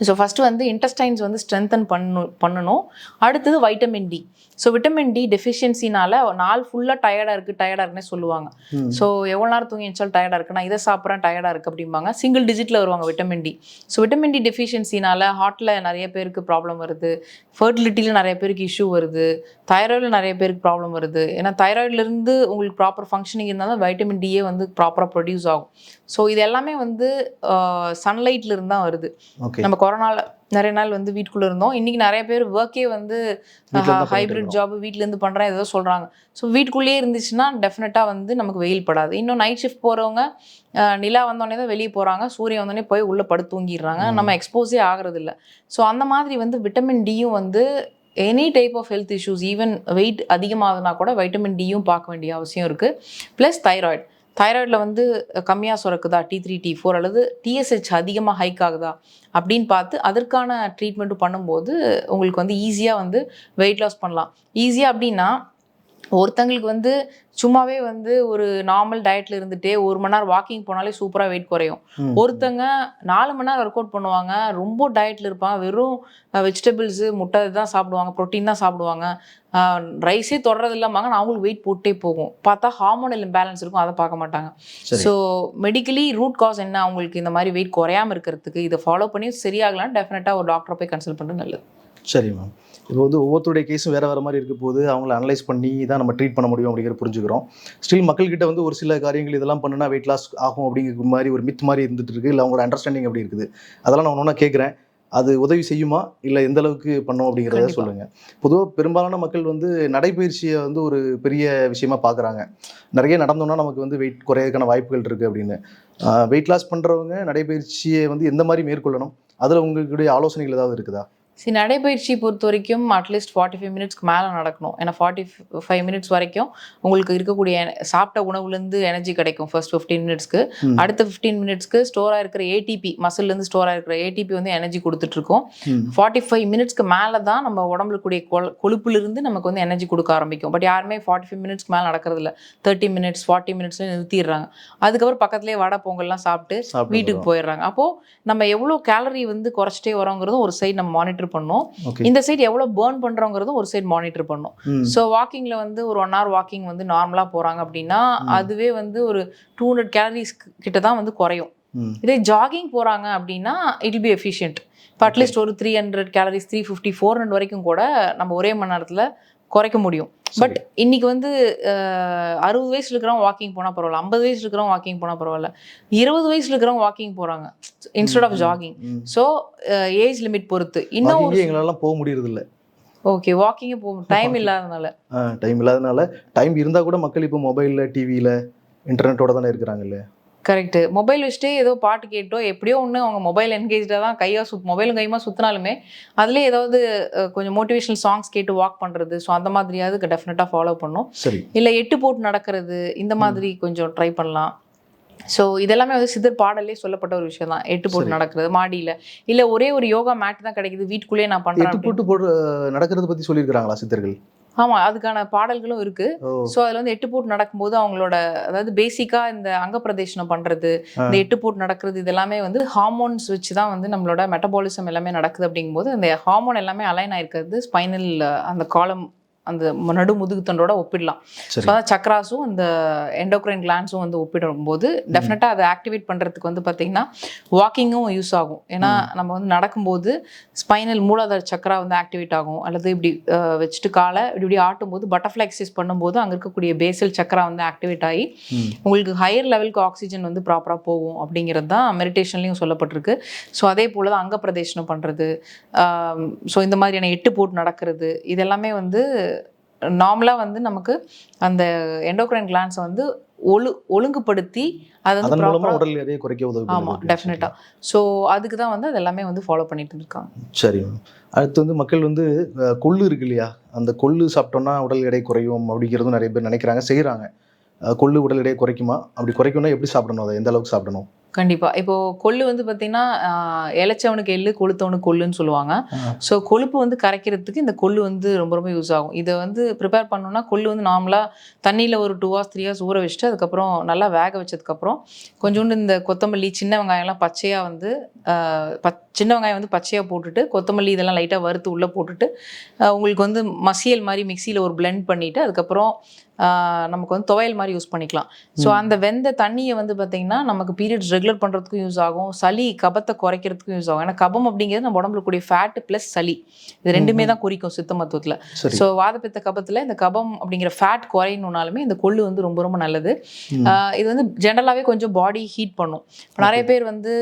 ஸோ ஃபஸ்ட்டு வந்து இன்டெஸ்டைன்ஸ் வந்து ஸ்ட்ரென்தன் பண்ணணும். அடுத்தது vitamin D. So vitamin D டெஃபிஷியன்சினால நாள் ஃபுல்லாக டயர்டாக இருக்குன்னே சொல்லுவாங்க. ஸோ எவ்வளோ நேரம் தூங்கி எழுந்தாலும் டயர்டாக இருக்குது, நான் இதை சாப்பிட்றேன் டயர்டாக இருக்குது அப்படிம்பாங்க. சிங்கிள் டிஜிட்டில் வருவாங்க vitamin D. So vitamin D டெஃபிஷியன்சினால ஹார்ட்டில் நிறைய பேருக்கு ப்ராப்ளம் வருது, ஃபர்டிலிட்டியில் நிறைய பேருக்கு இஷ்யூ வருது, தைராய்டில் நிறைய பேருக்கு ப்ராப்ளம் வருது. ஏன்னா தைராய்டிலேருந்து உங்களுக்கு ப்ராப்பர் ஃபங்க்ஷனிங் இருந்தால் தான் வைட்டமின் டியே வந்து ப்ராப்பராக ப்ரொடியூஸ் ஆகும். ஸோ இது எல்லாமே வந்து சன்லைட்ல இருந்து தான் வருது. நம்ம கொரோனாவில் நிறைய நாள் வந்து வீட்டுக்குள்ளே இருந்தோம். இன்றைக்கி நிறைய பேர் ஒர்க்கே வந்து ஹைப்ரிட் ஜாப் வீட்டிலேருந்து பண்ணுறேன் ஏதோ சொல்கிறாங்க. ஸோ வீட்டுக்குள்ளேயே இருந்துச்சுன்னா டெஃபினட்டாக வந்து நமக்கு வெயில் படாது. இன்னும் நைட் ஷிஃப்ட் போகிறவங்க நிலா வந்தோடனே தான் வெளியே போகிறாங்க, சூரியன் வந்தோடனே போய் உள்ளே படுத்து தூங்கிடுறாங்க, நம்ம எக்ஸ்போஸே ஆகிறது இல்லை. ஸோ அந்த மாதிரி வந்து விட்டமின் டியும் வந்து any type of health issues, even weight அதிகமாகுதுன்னா கூட வைட்டமின் டியும் பார்க்க வேண்டிய அவசியம் இருக்குது. ப்ளஸ் தைராய்டில் வந்து கம்மியாக சுரக்குதா T3 T4 அல்லது TSH அதிகமாக ஹைக் ஆகுதா அப்படின்னு பார்த்து அதற்கான ட்ரீட்மெண்ட்டும் பண்ணும்போது உங்களுக்கு வந்து ஈஸியாக வந்து வெயிட் லாஸ் பண்ணலாம். ஈஸியாக அப்படின்னா ஒருத்தங்களுக்கு வந்து சும்மாவே வந்து ஒரு நார்மல் டயட்ல இருந்துட்டே 1 மணி நேரம் வாக்கிங் போனாலே சூப்பராக வெயிட் குறையும். ஒருத்தங்க 4 மணி நேரம் ஒர்க் அவுட் பண்ணுவாங்க, ரொம்ப டயட்ல இருப்பாங்க, வெறும் வெஜிடபிள்ஸு முட்டை தான் சாப்பிடுவாங்க, ப்ரோட்டீன் தான் சாப்பிடுவாங்க, ரைஸே தொடர்றது இல்லாமல் அவங்களுக்கு வெயிட் போட்டே போகும். பார்த்தா ஹார்மோனல் இம்பேலன்ஸ் இருக்கும், அதை பார்க்க மாட்டாங்க. ஸோ மெடிக்கலி ரூட் காஸ் என்ன, அவங்களுக்கு இந்த மாதிரி வெயிட் குறையாமல் இருக்கிறதுக்கு இதை ஃபாலோ பண்ணி சரியாகலாம் டெஃபினட்டாக ஒரு டாக்டரை போய் கன்சல்ட் பண்ணுறது நல்லது. சரி மேம். இப்போ வந்து ஒவ்வொருத்தருடைய கேஸும் வேறு மாதிரி இருக்க போது அவங்கள அனலைஸ் பண்ணி தான் நம்ம ட்ரீட் பண்ண முடியும் அப்படிங்கிற புரிஞ்சுக்கிறோம். ஸ்டில் மக்கள்கிட்ட வந்து ஒரு சில காரியங்கள் இதெல்லாம் பண்ணுனா வெயிட் லாஸ் ஆகும் அப்படிங்கிற மாதிரி ஒரு மித் மாதிரி இருந்துட்டு இருக்கு. இல்லை அவங்களோட அண்டர்ஸ்டாண்டிங் அப்படி இருக்குது. அதெல்லாம் நான் ஒன்றா கேட்குறேன். அது உதவி செய்யுமா இல்லை எந்த அளவுக்கு பண்ணும் அப்படிங்கிறத சொல்லுங்கள். பொதுவாக பெரும்பாலான மக்கள் வந்து நடைப்பயிற்சியை வந்து ஒரு பெரிய விஷயமா பார்க்குறாங்க. நிறைய நடந்தோம்னா நமக்கு வந்து வெயிட் குறையதுக்கான வாய்ப்புகள் இருக்குது அப்படின்னு. வெயிட் லாஸ் பண்ணுறவங்க நடைப்பயிற்சியை வந்து எந்த மாதிரி மேற்கொள்ளணும், அதில் உங்களுடைய ஆலோசனைகள் ஏதாவது இருக்குதா? நடைப்பயிற்சி பொறுத்த வரைக்கும் அட்லீஸ்ட் 45 மினிட்ஸ்க்கு மேலே நடக்கணும். ஏன்னா 45 மினிட்ஸ் வரைக்கும் உங்களுக்கு இருக்கக்கூடிய சாப்பிட்ட உணவுலேருந்து எனர்ஜி கிடைக்கும் ஃபர்ஸ்ட் 15 மினிட்ஸ்க்கு. அடுத்த 15 மினிட்ஸ்க்கு ஸ்டோர் ஆகிருக்கிற ஏடிபி, மசில்லேருந்து ஸ்டோர் ஆகிருக்கிற ஏடிபி வந்து எனர்ஜி கொடுத்துட்ருக்கோம். 45 மினிட்ஸ்க்கு மேலே தான் நம்ம உடம்புல கூடிய கொழுப்புலேருந்து நமக்கு வந்து எனர்ஜி கொடுக்க ஆரம்பிக்கும். பட் யாருமே 45 மினிட்ஸ்க்கு மேலே நடக்கிறது இல்லை. 30 மினிட்ஸ் 40 மினிட்ஸ்லேயே நிறுத்திடுறாங்க. அதுக்கப்புறம் பக்கத்துலேயே வடை பொங்கல்லாம் சாப்பிட்டு வீட்டுக்கு போயிடுறாங்க. அப்போது நம்ம எவ்வளோ கேலரி வந்து குறைச்சிட்டே வரோங்கிறதும் ஒரு சைடு நம்ம மானிட்டர் பண்ணோம். இந்த சைடு எவ்வளவு பர்ன் பண்றோங்கிறதும் ஒரு சைடு மானிட்டர் பண்ணும். ஸோ வாக்கிங்ல வந்து ஒரு 1 hour வாக்கிங் வந்து நார்மலா போறாங்க அப்படின்னா அதுவே வந்து ஒரு 200 கேலரிஸ் கிட்ட தான் வந்து குறையும். இதே ஜாகிங் போறாங்க அப்படின்னா இட் வில் பி எஃபிஷியன்ட். இப்போ அட்லீஸ்ட் ஒரு 300 கேலரிஸ் 350 400 வரைக்கும் கூட நம்ம ஒரே மணி நேரத்தில் குறைக்க முடியும். பட் இன்னைக்கு வந்து 60 வயசுல இருக்கிறவங்க வாக்கிங் போனால் பரவாயில்ல, 50 வயசுல இருக்கிறவங்க வாக்கிங் போனால் பரவாயில்ல, 20 வயசுல இருக்கிறவங்க வாக்கிங் போகிறாங்க instead of jogging. So age limit பொறுத்து இன்னும் எங்களால் போக முடியறது இல்லை. ஓகே, வாக்கிங்கே போகும் டைம் இல்லாதனால டைம் இருந்தால் கூட மக்கள் இப்போ மொபைலில் டிவியில் இன்டர்நெட்டோட தானே இருக்கிறாங்கல்ல. கரெக்டு. மொபைல் வச்சுட்டு ஏதோ பாட்டு கேட்டோ எப்படியோ ஒன்று அவங்க மொபைல் என்கேஜாக தான் மொபைலும் கையுமா சுற்றினாலுமே அதுலேயே ஏதாவது கொஞ்சம் மோட்டிவேஷனல் சாங்ஸ் கேட்டு வாக் பண்ணுறது. ஸோ அந்த மாதிரியாவது டெஃபினட்டாக ஃபாலோ பண்ணும். இல்லை 8 போட்டு நடக்கிறது இந்த மாதிரி கொஞ்சம் ட்ரை பண்ணலாம். ஸோ இதெல்லாமே வந்து சித்தர் பாடலே சொல்லப்பட்ட ஒரு விஷயம் தான். 8 போட்டு நடக்கிறது மாடியில், இல்லை ஒரே ஒரு யோகா மேட் தான் கிடைக்குது வீட்டுக்குள்ளேயே நான் பண்ணுறேன். 8 போட்டு நடக்கிறது பற்றி சொல்லியிருக்கிறாங்களா சித்தர்கள்? ஆமாம், அதுக்கான பாடல்களும் இருக்குது. ஸோ அதில் வந்து 8 போட்டு நடக்கும்போது அவங்களோட அதாவது பேசிக்காக இந்த அங்க பிரதேசனம் பண்ணுறது, இந்த 8 போட்டு நடக்கிறது இதெல்லாமே வந்து ஹார்மோன்ஸ் வச்சு தான் வந்து நம்மளோட மெட்டபாலிசம் எல்லாமே நடக்குது. அப்படிங்கும்போது அந்த ஹார்மோன் எல்லாமே அலைன் ஆயிருக்கிறது ஸ்பைனல் அந்த காலம் அந்த நடு முதுகுத்தண்டோட ஒப்பிடலாம். ஸோ அதான் சக்ராஸும் அந்த எண்டோக்ரைன் கிளான்ஸும் வந்து ஒப்பிடும்போது டெஃபினட்டாக அதை ஆக்டிவேட் பண்ணுறதுக்கு வந்து பார்த்திங்கன்னா வாக்கிங்கும் யூஸ் ஆகும். ஏன்னா நம்ம வந்து நடக்கும்போது ஸ்பைனல் மூலாதார சக்ரா வந்து ஆக்டிவேட் ஆகும். அல்லது இப்படி வச்சுட்டு காலை இப்படி ஆட்டும்போது பட்டர்ஃப்ளை எக்ஸசைஸ் பண்ணும்போது அங்கே இருக்கக்கூடிய பேசல் சக்ரா வந்து ஆக்டிவேட் ஆகி உங்களுக்கு ஹையர் லெவலுக்கு ஆக்சிஜன் வந்து ப்ராப்பராக போகும் அப்படிங்கிறது தான் மெடிடேஷன்லையும் சொல்லப்பட்டிருக்கு. ஸோ அதே போல் தான் அங்க பிரதேசனம் பண்ணுறது, ஸோ இந்த மாதிரியான 8 போட்டு நடக்கிறது இதெல்லாமே வந்து நார்மலாக வந்து நமக்கு அந்த எண்டோக்ரைன் கிளான்ஸை வந்து ஒழுங்குபடுத்தி அதை வந்து ப்ராப்பராக உடல் எடையை குறைக்க உதவும். ஆமாம், டெஃபினட்டாக. ஸோ அதுக்கு தான் வந்து அது எல்லாமே வந்து ஃபாலோ பண்ணிட்டு இருக்காங்க. சரி, அடுத்து வந்து மக்கள் வந்து கொள்ளு இருக்கு இல்லையா, அந்த கொள்ளு சாப்பிட்டோம்னா உடல் எடை குறையும் அப்படிங்கிறதும் நிறைய பேர் நினைக்கிறாங்க, செய்கிறாங்க. கொள்ளு உடல் எடையை குறைக்குமா? அப்படி குறைக்கணும்னா எப்படி சாப்பிடணும், அதை எந்த அளவுக்கு சாப்பிடணும்? கண்டிப்பாக. இப்போது கொள்ளு வந்து பார்த்திங்கன்னா இளைச்சவனுக்கு எள்ளு கொளுத்தவனுக்கு கொள்ளுன்னு சொல்லுவாங்க. ஸோ கொழுப்பு வந்து கரைக்கிறதுக்கு இந்த கொள்ளு வந்து ரொம்ப ரொம்ப யூஸ் ஆகும். இதை வந்து ப்ரிப்பேர் பண்ணோன்னா கொள்ளு வந்து நார்மலாக தண்ணியில் ஒரு 2 hours 3 hours ஊற வச்சுட்டு அதுக்கப்புறம் நல்லா வேக வச்சதுக்கப்புறம் கொஞ்சோண்டு இந்த கொத்தமல்லி சின்ன வெங்காயம்லாம் பச்சையாக வந்து சின்ன வெங்காயம் வந்து பச்சையாக போட்டுட்டு கொத்தமல்லி இதெல்லாம் லைட்டாக வறுத்து உள்ளே போட்டுட்டு உங்களுக்கு வந்து மசியல் மாதிரி மிக்சியில் ஒரு பிளெண்ட் பண்ணிவிட்டு அதுக்கப்புறம் நமக்கு வந்து துவையல் மாதிரி யூஸ் பண்ணிக்கலாம். ஸோ அந்த வெந்த தண்ணியை வந்து பார்த்திங்கன்னா நமக்கு பீரியட்ஸ் ரெகுலர் பண்ணுறதுக்கும் யூஸ் ஆகும், சளி கபத்தை குறைக்கிறதுக்கும் யூஸ் ஆகும். ஏன்னா கபம் அப்படிங்கிறது நம்ம உடம்புல கூடிய ஃபேட்டு ப்ளஸ் சளி இது ரெண்டுமே தான் குறிக்கும் சித்த மருத்துவத்தில். ஸோ வாதப்பித்த கபத்தில் இந்த கபம் அப்படிங்கிற ஃபேட் குறையணுன்னாலுமே இந்த கொள்ளு வந்து ரொம்ப ரொம்ப நல்லது. இது வந்து ஜென்ரலாகவே கொஞ்சம் பாடி ஹீட் பண்ணும். நிறைய பேர் வந்து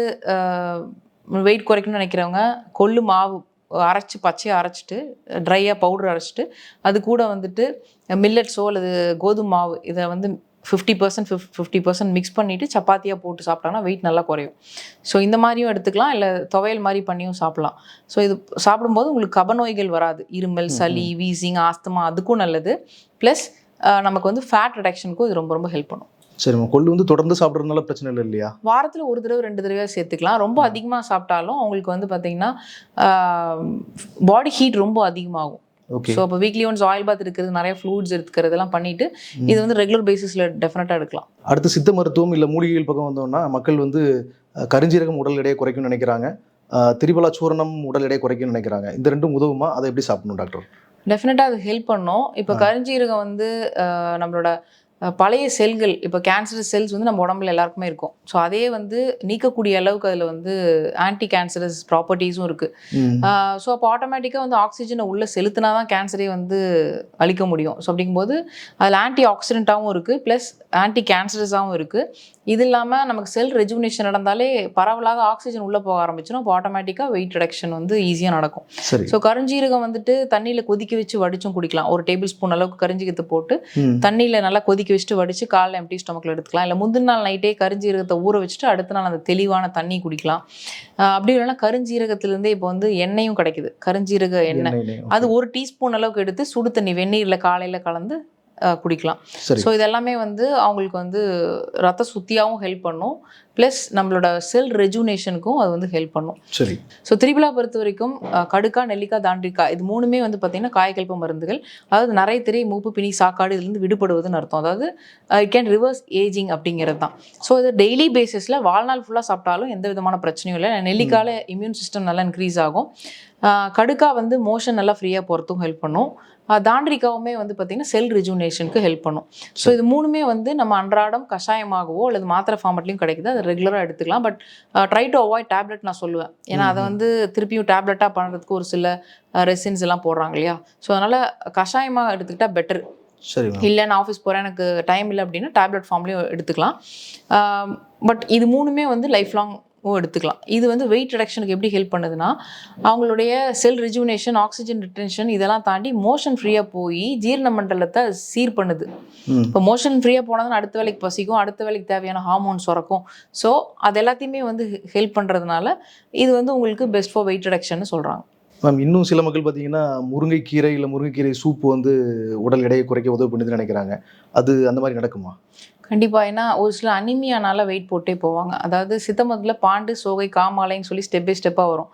வெயிட் குறைக்கணும்னு நினைக்கிறவங்க கொள்ளு மாவு அரைச்சி பச்சையாக அரைச்சிட்டு ட்ரையாக பவுடர் அரைச்சிட்டு அது கூட வந்துட்டு மில்லட்ஸோ அல்லது கோதுமை மாவு இதை வந்து 50% மிக்ஸ் பண்ணிவிட்டு சப்பாத்தியாக போட்டு சாப்பிட்டாங்கன்னா வெயிட் நல்லா குறையும். ஸோ இந்த மாதிரியும் எடுத்துக்கலாம், இல்லை துவையல் மாதிரி பண்ணியும் சாப்பிட்லாம். ஸோ இது சாப்பிடும்போது உங்களுக்கு கப நோய்கள் வராது, இருமல் சளி வீசிங் ஆஸ்துமா அதுக்கும் நல்லது. ப்ளஸ் நமக்கு வந்து ஃபேட் ரிடக்ஷனுக்கும் இது ரொம்ப ரொம்ப ஹெல்ப் பண்ணும். சரிம்மா. கொள்ளு வந்து தொடர்ந்து சாப்பிட்றதுனால பிரச்சனை இல்லை இல்லையா? வாரத்துல 1 தடவை 2 தடவையா சேர்த்துக்கலாம். ரொம்ப அதிகமா சாப்பிட்டாலும் அவங்களுக்கு வந்து பார்த்தீங்கன்னா, பாடி ஹீட் ரொம்ப அதிகமாகும். ஓகே. ஸோ அப்போ வீக்லி ஒன்ஸ் ஆயில் பாத் எடுக்கிறது, நிறைய ஃப்ளூயிட்ஸ் எடுக்கிறதெல்லாம் பண்ணிட்டு இது வந்து ரெகுலர் பேசிஸில் டெஃபினட்டாக எடுக்கலாம். அடுத்து சித்த மருத்துவம் இல்லை மூலிகைகள் பக்கம் வந்தோம்னா மக்கள் வந்து கருஞ்சீரகம் உடல் எடையை குறைக்கும்னு நினைக்கிறாங்க. திரிபலா சூரணம் உடல் எடையை குறைக்கும்னு நினைக்கிறாங்க. இந்த ரெண்டும் உதவுமா? அதை எப்படி சாப்பிடணும் டாக்டர்? டெஃபினட்டாக அது ஹெல்ப் பண்ணும். இப்போ கருஞ்சீரகம் வந்து நம்மளோட பழைய செல்கள், இப்போ கேன்சரஸ் செல்ஸ் வந்து நம்ம உடம்புல எல்லாருக்குமே இருக்கும். ஸோ அதே வந்து நீக்கக்கூடிய அளவுக்கு அதில் வந்து ஆன்டி கேன்சரஸ் ப்ராப்பர்ட்டிஸும் இருக்குது. ஸோ அப்போ ஆட்டோமேட்டிக்காக வந்து ஆக்சிஜனை உள்ளே செலுத்தினா தான் கேன்சரே வந்து அழிக்க முடியும். ஸோ அப்படிங்கும்போது அதில் ஆன்டி ஆக்சிடென்ட்டாகவும் இருக்குது, ப்ளஸ் ஆன்டி கேன்சரஸாகவும் இருக்குது. இது இல்லாமல் நமக்கு செல் ரெஜுவினேஷன் நடந்தாலே பரவலாக ஆக்சிஜன் உள்ளே போக ஆரம்பிச்சிடும். அப்போ ஆட்டோமேட்டிக்காக வெயிட் ரிடக்ஷன் வந்து ஈஸியாக நடக்கும். ஸோ கருஞ்சீரகம் வந்துட்டு தண்ணியில் கொதிக்க வச்சு வடிச்சும் குடிக்கலாம். 1 டேபிள் ஸ்பூன் அளவுக்கு கருஞ்சீரகத்தை போட்டு தண்ணியில் நல்லா கொதிக்க வச்சுட்டு வடித்து காலைல எம்டி ஸ்டொமக்கில் எடுத்துக்கலாம். இல்லை முந்தின நாள் நைட்டே கருஞ்சீரகத்தை ஊற வச்சுட்டு அடுத்த நாள் அந்த தெளிவான தண்ணி குடிக்கலாம். அப்படி இல்லைன்னா கருஞ்சீரகத்திலேருந்தே இப்போ வந்து எண்ணெயும் கிடைக்குது, கருஞ்சீரக எண்ணெய். அது 1 டீஸ்பூன் அளவுக்கு எடுத்து சுடு தண்ணி வெந்நீரில் காலையில் கலந்து குடிக்கலாம். ஸோ இதெல்லாமே வந்து அவங்களுக்கு வந்து ரத்த சுத்தியாகவும் ஹெல்ப் பண்ணும், ப்ளஸ் நம்மளோட செல் ரெஜுனேஷனுக்கும் அது வந்து ஹெல்ப் பண்ணும். சரி. ஸோ திரிபலா பொறுத்த வரைக்கும் கடுக்கா, நெல்லிக்காய், தாண்டிக்காய் இது 3மே வந்து பார்த்தீங்கன்னா காயக்கல்ப மருந்துகள். அதாவது நிறைய திரை, மூப்பு, பிணி, சாக்காடு இதுலேருந்து விடுபடுவதுன்னு அர்த்தம். அதாவது இட் கேன் ரிவர்ஸ் ஏஜிங் அப்படிங்கிறது தான். ஸோ இது டெய்லி பேசிஸில் வாழ்நாள் ஃபுல்லாக சாப்பிட்டாலும் எந்த விதமான பிரச்சனையும் இல்லை. நெல்லிக்காயில் இம்யூன் சிஸ்டம் நல்லா இன்க்ரீஸ் ஆகும். கடுக்கா வந்து மோஷன் நல்லா ஃப்ரீயாக போகிறதுக்கும் ஹெல்ப் பண்ணும். தாண்டிக்காவுமே வந்து பார்த்திங்கன்னா செல் ரிஜுனேஷனுக்கு ஹெல்ப் பண்ணும். ஸோ இது 3மே வந்து நம்ம அன்றாடம் கஷாயமாகவோ அல்லது மாத்திரை ஃபார்மெட்லையும் கிடைக்குது, அது ரெகுலராக எடுத்துக்கலாம். But try to avoid tablet நான் சொல்லுவேன். ஏன்னா அதை வந்து திருப்பியும் டேப்லெட்டாக பண்ணுறதுக்கு ஒரு சில ரெசின்ஸ் எல்லாம் போடுறாங்க இல்லையா? ஸோ அதனால் கஷாயமாக எடுத்துக்கிட்டால் பெட்டர். சரி. இல்லை நான் ஆஃபீஸ் போகிறேன், எனக்கு டைம் இல்லை அப்படின்னா டேப்லெட் ஃபார்ம்லேயும் எடுத்துக்கலாம். பட் இது 3மே வந்து லைஃப் லாங் எடுத்துக்கலாம். இது வந்து வெயிட் ரிடக்ஷனுக்கு எப்படி ஹெல்ப் பண்ணுதுன்னா, அவங்களுடைய செல் ரிஜுவினேஷன், ஆக்சிஜன் ரிட்டென்ஷன் இதெல்லாம் தாண்டி மோஷன் ஃப்ரீயாக போய் ஜீரண மண்டலத்தை சீர் பண்ணுது. இப்போ மோஷன் ஃப்ரீயாக போனதுன்னு அடுத்த வேலைக்கு பசிக்கும், அடுத்த வேலைக்கு தேவையான ஹார்மோன்ஸ் சுரக்கும். ஸோ அது எல்லாத்தையுமே வந்து ஹெல்ப் பண்ணுறதுனால இது வந்து உங்களுக்கு பெஸ்ட் ஃபார் வெயிட் ரிடக்ஷன் சொல்கிறாங்க. மேம், இன்னும் சில மக்கள் பார்த்தீங்கன்னா முருங்கைக்கீரை இல்லை முருங்கைக்கீரை சூப்பு வந்து உடல் எடையை குறைக்க உதவி பண்ணுதுன்னு நினைக்கிறாங்க. அது அந்த மாதிரி நடக்குமா? கண்டிப்பாக. ஏன்னா ஒரு சில அனிமியானால வெயிட் போட்டே போவாங்க. அதாவது சித்த மருந்துல பாண்டு, சோகை, காமாலைன்னு சொல்லி ஸ்டெப் பை ஸ்டெப்பாக வரும்.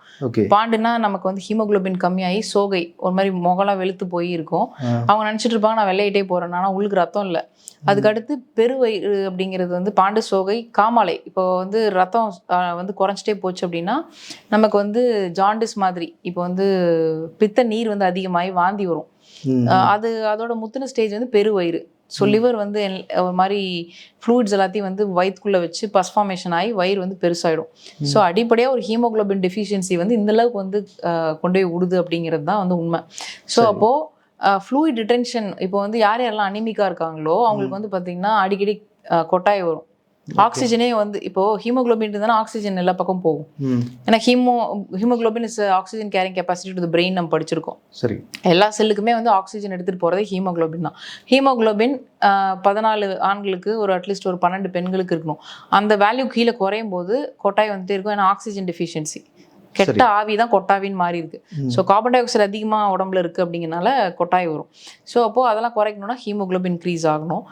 பாண்டுனா நமக்கு வந்து ஹீமோகுளோபின் கம்மியாகி சோகை ஒரு மாதிரி முகலாம் வெளுத்து போய் இருக்கும். அவங்க நினச்சிட்டு இருப்பாங்க நான் வெள்ளையிட்டே போகிறேன், ஆனால் உள்ளுக்கு ரத்தம் இல்லை. அதுக்கடுத்து பெருவயிறு அப்படிங்கிறது வந்து பாண்டு, சோகை, காமாலை. இப்போ வந்து ரத்தம் வந்து குறைஞ்சிட்டே போச்சு அப்படின்னா நமக்கு வந்து ஜாண்டிஸ் மாதிரி, இப்போ வந்து பித்த நீர் வந்து அதிகமாகி வாந்தி வரும். அதோட முத்தின ஸ்டேஜ் வந்து பெருவயிறு. ஸோ லிவர் வந்து ஒரு மாதிரி ஃப்ளூயிட்ஸ் எல்லாத்தையும் வந்து வயிற்றுக்குள்ளே வச்சு பஸ்ஃபார்மேஷன் ஆகி வயிறு வந்து பெருசாகிடும். ஸோ அடிப்படையாக ஒரு ஹீமோகுளோபின் டெஃபிஷியன்சி வந்து இந்தளவுக்கு வந்து கொண்டு போய் விடுது அப்படிங்கிறது தான் வந்து உண்மை. ஸோ அப்போது ஃப்ளூயிட் ரிட்டென்ஷன் இப்போ வந்து யாரெல்லாம் அனிமிக்காக இருக்காங்களோ அவங்களுக்கு வந்து பார்த்திங்கன்னா அடிக்கடி கொட்டாய் வரும். ஆக்சிஜனே வந்து இப்போ ஹீமோகுளோபின் இருந்தால் ஆக்சிஜன் எல்லா பக்கம் போகும். ஏன்னா haemoglobin is oxygen carrying capacity to the brain நம்ம படிச்சிருக்கோம். சரி. எல்லா செல்லுக்குமே வந்து ஆக்சிஜன் எடுத்துகிட்டு போகிறதே ஹீமோகுளோபின் தான். ஹீமோகுளோபின் 14 ஆண்களுக்கு ஒரு அட்லீஸ்ட் ஒரு 12 பெண்களுக்கு இருக்கணும். அந்த வேல்யூ கீழே குறையும் போது கொட்டாய் வந்துட்டே இருக்கும். ஏன்னா ஆக்சிஜன் டெஃபிஷியன்சி, கெட்ட ஆவி தான் கொட்டாவின்னு மாறி இருக்கு. ஸோ கார்பன் டை ஆக்சைடு அதிகமாக உடம்புல இருக்குது அப்படிங்கிறனால கொட்டாய் வரும். ஸோ அப்போது அதெல்லாம் குறைக்கணும்னா ஹீமோகுளோபின் இன்க்ரீஸ் ஆகணும்.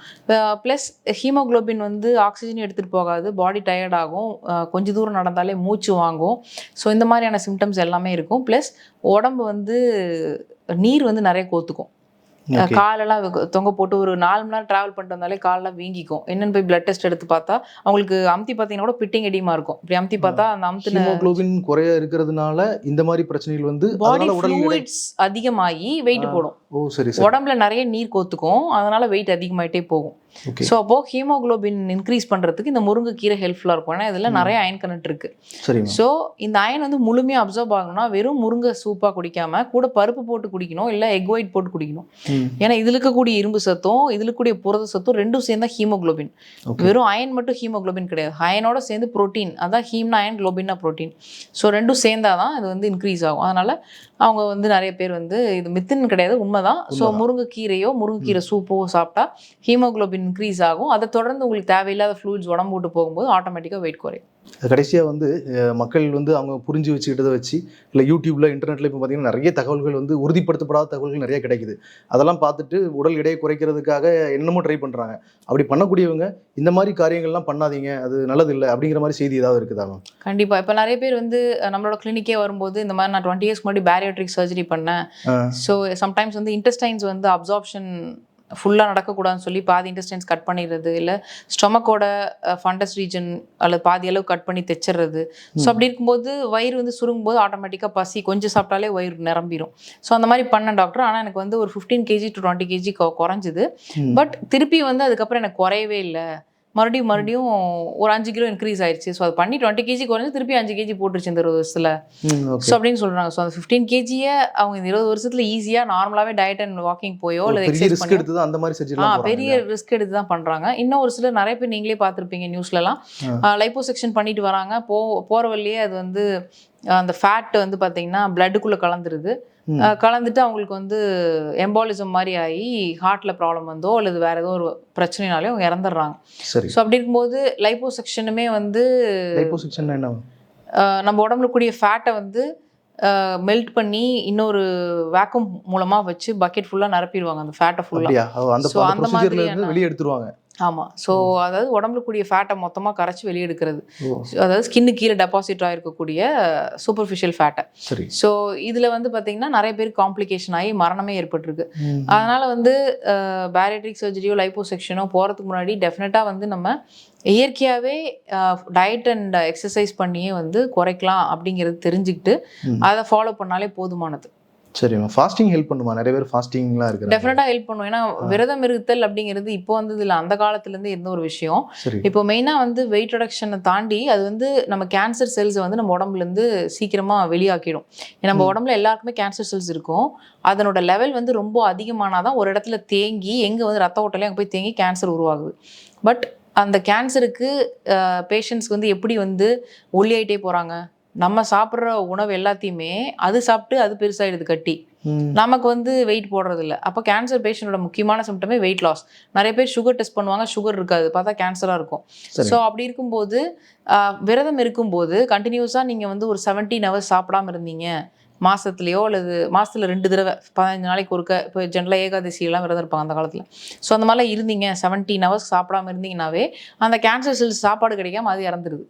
ப்ளஸ் ஹீமோகுளோபின் வந்து ஆக்சிஜன் எடுத்துகிட்டு போகாது, பாடி டயர்ட் ஆகும், கொஞ்சம் தூரம் நடந்தாலே மூச்சு வாங்கும். ஸோ இந்த மாதிரியான சிம்டம்ஸ் எல்லாமே இருக்கும். ப்ளஸ் உடம்பு வந்து நீர் வந்து நிறைய கோத்துக்கும். காலெல்லாம் தொங்க போட்டு ஒரு 4 மணி நேரம் டிராவல் பண்ணிட்டு வந்தாலே காலெல்லாம் வீங்கிக்கும். என்னன்னு போய் பிளட் டெஸ்ட் எடுத்து பார்த்தா அவங்களுக்கு அமுத்தி பார்த்தீங்கன்னா கூட பிட்டிங் எடிமா இருக்கும். இப்படி அமுத்தி பார்த்தா அந்த ஹீமோகுளோபின் குறைய இருக்கிறதுனால இந்த மாதிரி பிரச்சனைகள் வந்து பாடி ஃப்ளூயிட்ஸ் அதிகமாகி வெயிட் போடும். உடம்புல நிறைய நீர் கோத்துக்கும், அதனால வெயிட் அதிகமாயிட்டே போகும். ஸோ அப்போ ஹீமோகுளோபின் இன்க்ரீஸ் பண்ணுறதுக்கு இந்த முருங்கைக்கீரை ஹெல்ப்ஃபுல்லாக இருக்கும். ஏன்னா இதில் நிறைய அயன் கனெக்ட் இருக்கு. ஸோ இந்த அயன் வந்து முழுமையாக அப்சர்வ் ஆகணும்னா வெறும் முருங்கை சூப்பாக குடிக்காம கூட பருப்பு போட்டு குடிக்கணும், இல்லை எக் ஒயிட் போட்டு குடிக்கணும். ஏன்னா இதில் இருக்கக்கூடிய இரும்பு சத்தும் இதில் இருக்கக்கூடிய புரத சத்தும் ரெண்டும் சேர்ந்தா ஹீமோகுளோபின். வெறும் அயன் மட்டும் ஹீமோகுளோபின் கிடையாது, அயனோட சேர்ந்து புரோட்டீன், அதான் ஹீம்னா அயன், குளோபின்னா புரோட்டீன். ஸோ ரெண்டும் சேர்ந்தாதான் இது வந்து இன்க்ரீஸ் ஆகும். அதனால அவங்க வந்து நிறைய பேர் வந்து இது மித்துன்னு கிடையாது, உண்மை உண்மைதான். ஸோ முருங்கைக்கீரை சூப்போ சாப்பிட்டா ஹீமோகுளோபின் இன்க்ரீஸ் ஆகும். அதை தொடர்ந்து உங்களுக்கு தேவையில்லாத ஃப்ளூயிட்ஸ் உடம்பு விட்டு போகும்போது ஆட்டோமேட்டிக்காக வெயிட் குறையும். கடைசியாக வந்து மக்கள் வந்து அவங்க புரிஞ்சு வச்சுக்கிட்டதை வச்சு இல்லை யூடியூப்ல இன்டர்நெட்ல இப்போ பார்த்தீங்கன்னா நிறைய தகவல்கள் வந்து உறுதிப்படுத்தப்படாத தகவல்கள் நிறைய கிடைக்குது. அதெல்லாம் பார்த்துட்டு உடல் எடையை குறைக்கிறதுக்காக என்னமோ ட்ரை பண்ணுறாங்க. அப்படி பண்ணக்கூடியவங்க இந்த மாதிரி காரியங்கள்லாம் பண்ணாதீங்க, அது நல்லது இல்லை அப்படிங்கிற மாதிரி செய்தி ஏதாவது இருக்குதா மேம்? கண்டிப்பாக. இப்போ நிறைய பேர் வந்து நம்மளோட கிளினிக்கே வரும்போது இந்த மாதிரி நான் 20 இயர்ஸ் முன்னாடி பேரியாட்ரிக் சர்ஜரி பண்ணேன். ஸோ சம்டைம்ஸ் வந்து இன்டெஸ்டைன்ஸ் வந்து அப்சார்ப்ஷன் ஃபுல்லாக நடக்கக்கூடாதுன்னு சொல்லி பாதி இன்டெஸ்டைன்ஸ் கட் பண்ணிடுறது, இல்லை ஸ்டொமக்கோட ஃபண்டஸ் ரீஜன் அல்லது பாதி அளவு கட் பண்ணி தைச்சிடுறது. ஸோ அப்படி இருக்கும்போது வயிறு வந்து சுருங்கும் போது ஆட்டோமேட்டிக்காக பசி கொஞ்சம் சாப்பிட்டாலே வயிறு நிரம்பிடும். ஸோ அந்த மாதிரி பண்ணேன் டாக்டர். ஆனால் எனக்கு வந்து ஒரு 15 kg to 20 kg குறைஞ்சிது. பட் திருப்பி வந்து அதுக்கப்புறம் எனக்கு குறையவே இல்லை. மறுபடியும் ஒரு 5 கிலோ இன்க்ரீஸ் ஆயிடுச்சு. ஸோ அது பண்ணி 20 kg குறைஞ்சி திருப்பி 5 kg போட்டுருச்சு இந்த 20 வருஷத்துல. ஸோ அப்படின்னு சொல்றாங்க. ஸோ அந்த 15 kg-யை அவங்க இந்த 20 வருஷத்துல ஈஸியாக நார்மலாகவே டயட் அண்ட் வாக்கிங் போயோ இல்லை எக்ஸசைஸ் பண்ணி பெரிய ரிஸ்க் எடுத்து தான் பண்றாங்க. இன்னும் ஒரு சிலர் நிறைய பேர் நீங்களே பார்த்துருப்பீங்க நியூஸ்லலாம், லைப்போசெக்ஷன் பண்ணிட்டு வராங்க. போற வழியே அது வந்து அந்த ஃபேட் வந்து பார்த்தீங்கன்னா பிளட்டுக்குள்ளே கலந்துருது. கலந்துட்டு அவங்களுக்கு வந்து எம்பாலிசம் மாதிரி ஆகி ஹார்ட்ல ப்ராப்ளம் வந்தோ அல்லது வேற ஏதோ ஒரு பிரச்சனைனாலே அவங்க இறந்துடுறாங்க. ஸோ அப்படி இருக்கும்போது லைப்போசெக்ஷனுமே வந்து நம்ம உடம்புல கூடிய ஃபேட்டை வந்து மெல்ட் பண்ணி இன்னொரு வேக்கம் மூலமா வச்சு பக்கெட் ஃபுல்லா நிரப்பிடுவாங்க அந்த ஃபேட்டை ஃபுல்லா. ஸோ அந்த மாதிரி வெளியே எடுத்துருவாங்க. ஆமாம். ஸோ அதாவது உடம்புல கூடிய ஃபேட்டை மொத்தமாக கரைச்சி வெளியெடுக்கிறது. அதாவது ஸ்கின்னு கீழே டெபாசிட் ஆகிருக்கக்கூடிய சூப்பர்ஃபிஷியல் ஃபேட்டை. ஸோ இதில் வந்து பார்த்தீங்கன்னா நிறைய பேருக்கு காம்ப்ளிகேஷன் ஆகி மரணமே ஏற்பட்டிருக்கு. அதனால் வந்து பேரியாட்ரிக் சர்ஜரியோ லைப்போசெக்ஷனோ போகிறதுக்கு முன்னாடி டெஃபினட்டாக வந்து நம்ம இயற்கையாகவே டயட் அண்ட் எக்ஸசைஸ் பண்ணியே வந்து குறைக்கலாம் அப்படிங்கிறது தெரிஞ்சுக்கிட்டு அதை ஃபாலோ பண்ணாலே போதுமானது. சரி, ஃபாஸ்டிங் ஹெல்ப் பண்ணுமா? நிறைய பேர் ஃபாஸ்டிங்லாம் இருக்கு. டெஃபினட்டாக ஹெல்ப் பண்ணும். ஏன்னா விரதம் இருத்தல் அப்படிங்கிறது இப்போ வந்து இதில் அந்த காலத்துலேருந்து இருந்த ஒரு விஷயம். இப்போ மெயினாக வந்து வெயிட் ரிடக்ஷனை தாண்டி அது வந்து நம்ம கேன்சர் செல்ஸை வந்து நம்ம உடம்புலேருந்து சீக்கிரமாக வெளியாக்கிடும். நம்ம உடம்புல எல்லாருக்குமே கேன்சர் செல்ஸ் இருக்கும். அதனோட லெவல் வந்து ரொம்ப அதிகமானாதான் ஒரு இடத்துல தேங்கி எங்கே வந்து ரத்த ஓட்டலையும் அங்கே போய் தேங்கி கேன்சர் உருவாகுது. பட் அந்த கேன்சருக்கு பேஷண்ட்ஸ்க்கு வந்து எப்படி வந்து ஒல்லியாயிட்டே போகிறாங்க. நம்ம சாப்பிட்ற உணவு எல்லாத்தையுமே அது சாப்பிட்டு அது பெருசாகிடுது கட்டி, நமக்கு வந்து வெயிட் போடுறது இல்லை. அப்போ கேன்சர் பேஷண்டோட முக்கியமான சிம்டமே வெயிட் லாஸ். நிறைய பேர் சுகர் டெஸ்ட் பண்ணுவாங்க, சுகர் இருக்காது, பார்த்தா கேன்சராக இருக்கும். ஸோ அப்படி இருக்கும்போது விரதம் இருக்கும்போது கண்டினியூஸாக நீங்கள் வந்து ஒரு 17 hours சாப்பிடாம இருந்தீங்க மாதத்துலையோ அல்லது மாதத்தில் 2 தடவை 15 நாளைக்கு ஒருக்க, இப்போ ஜென்ரலாக ஏகாதசியெல்லாம் விரதம் இருப்பாங்க அந்த காலத்தில். ஸோ அந்த மாதிரிலாம் இருந்தீங்க 17 hours சாப்பிடாம இருந்தீங்கன்னாவே அந்த கேன்சர் செல்ஸ் சாப்பாடு கிடைக்காம அது இறந்துருது.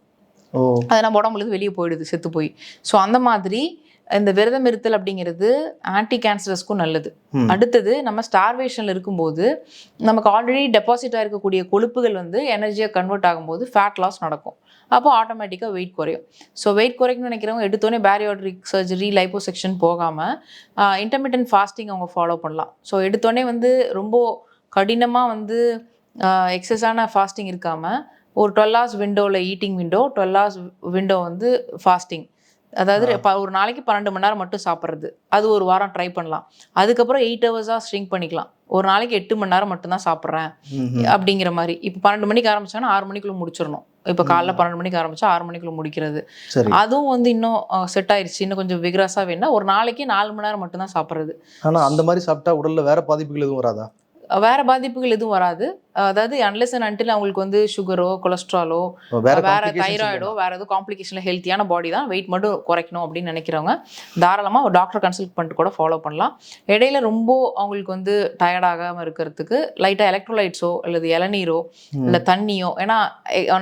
அது நம்ம உடம்புலேருந்து வெளியே போயிடுது, செத்து போய். ஸோ அந்த மாதிரி இந்த விரதம் இருத்தல் அப்படிங்கிறது ஆன்டி கேன்சரஸ்க்கும் நல்லது. அடுத்தது நம்ம ஸ்டார்வேஷனில் இருக்கும்போது நமக்கு ஆல்ரெடி டெபாசிட் ஆகிருக்கக்கூடிய கொழுப்புகள் வந்து எனர்ஜியாக கன்வெர்ட் ஆகும்போது ஃபேட் லாஸ் நடக்கும். அப்போ ஆட்டோமேட்டிக்காக வெயிட் குறையும். ஸோ வெயிட் குறைக்கணும்னு நினைக்கிறவங்க எடுத்தோடனே பேரியாட்ரிக் சர்ஜரி லைப்போசெக்ஷன் போகாமல் இன்டர்மிட்டன்ட் ஃபாஸ்டிங் அவங்க ஃபாலோ பண்ணலாம். ஸோ எடுத்தோடனே வந்து ரொம்ப கடினமாக வந்து எக்ஸஸான ஃபாஸ்டிங் இருக்காமல் ஒரு 12 hours விண்டோவில் ஈட்டிங் விண்டோ, 12 hours விண்டோ வந்து ஃபாஸ்டிங். அதாவது ஒரு நாளைக்கு 12 மணி நேரம் மட்டும் சாப்பிட்றது, அது ஒரு வாரம் ட்ரை பண்ணலாம். அதுக்கப்புறம் 8 hours ஸ்ட்ரிங்க் பண்ணிக்கலாம். ஒரு நாளைக்கு 8 மணி நேரம் மட்டும்தான் சாப்பிட்றேன் அப்படிங்கிற மாதிரி. இப்போ 12 மணிக்கு ஆரம்பிச்சாங்கன்னா 6 மணிக்குள்ள முடிச்சிடணும். இப்போ காலைல 12 மணிக்கு ஆரம்பிச்சா 6 மணிக்குள்ள முடிக்கிறது. அதுவும் வந்து இன்னும் செட் ஆயிடுச்சு. இன்னும் கொஞ்சம் விக்ரஸாக வேணும்னா ஒரு நாளைக்கு 4 மணி நேரம் மட்டும்தான் சாப்பிட்றது. ஆனால் அந்த மாதிரி சாப்பிட்டா உடலில் வேற பாதிப்புகள் எதுவும் வராதா? வேற பாதிப்புகள் எதுவும் வராது. அதாவது அன்லெஸ் அண்ட் அன்டில் அவங்களுக்கு வந்து சுகரோ கொலஸ்ட்ராலோ வேற தைராய்டோ வேற எதுவும் காம்ப்ளிகேஷன்ல ஹெல்த்தியான பாடி தான் வெயிட் மட்டும் குறைக்கணும் அப்படின்னு நினைக்கிறவங்க தாராளமாக ஒரு டாக்டர் கன்சல்ட் பண்ணிட்டு கூட ஃபாலோ பண்ணலாம். இடையில ரொம்ப அவங்களுக்கு வந்து டயர்டாகாமல் இருக்கிறதுக்கு லைட்டாக எலக்ட்ரோலைட்ஸோ அல்லது இளநீரோ இல்லை தண்ணியோ, ஏன்னா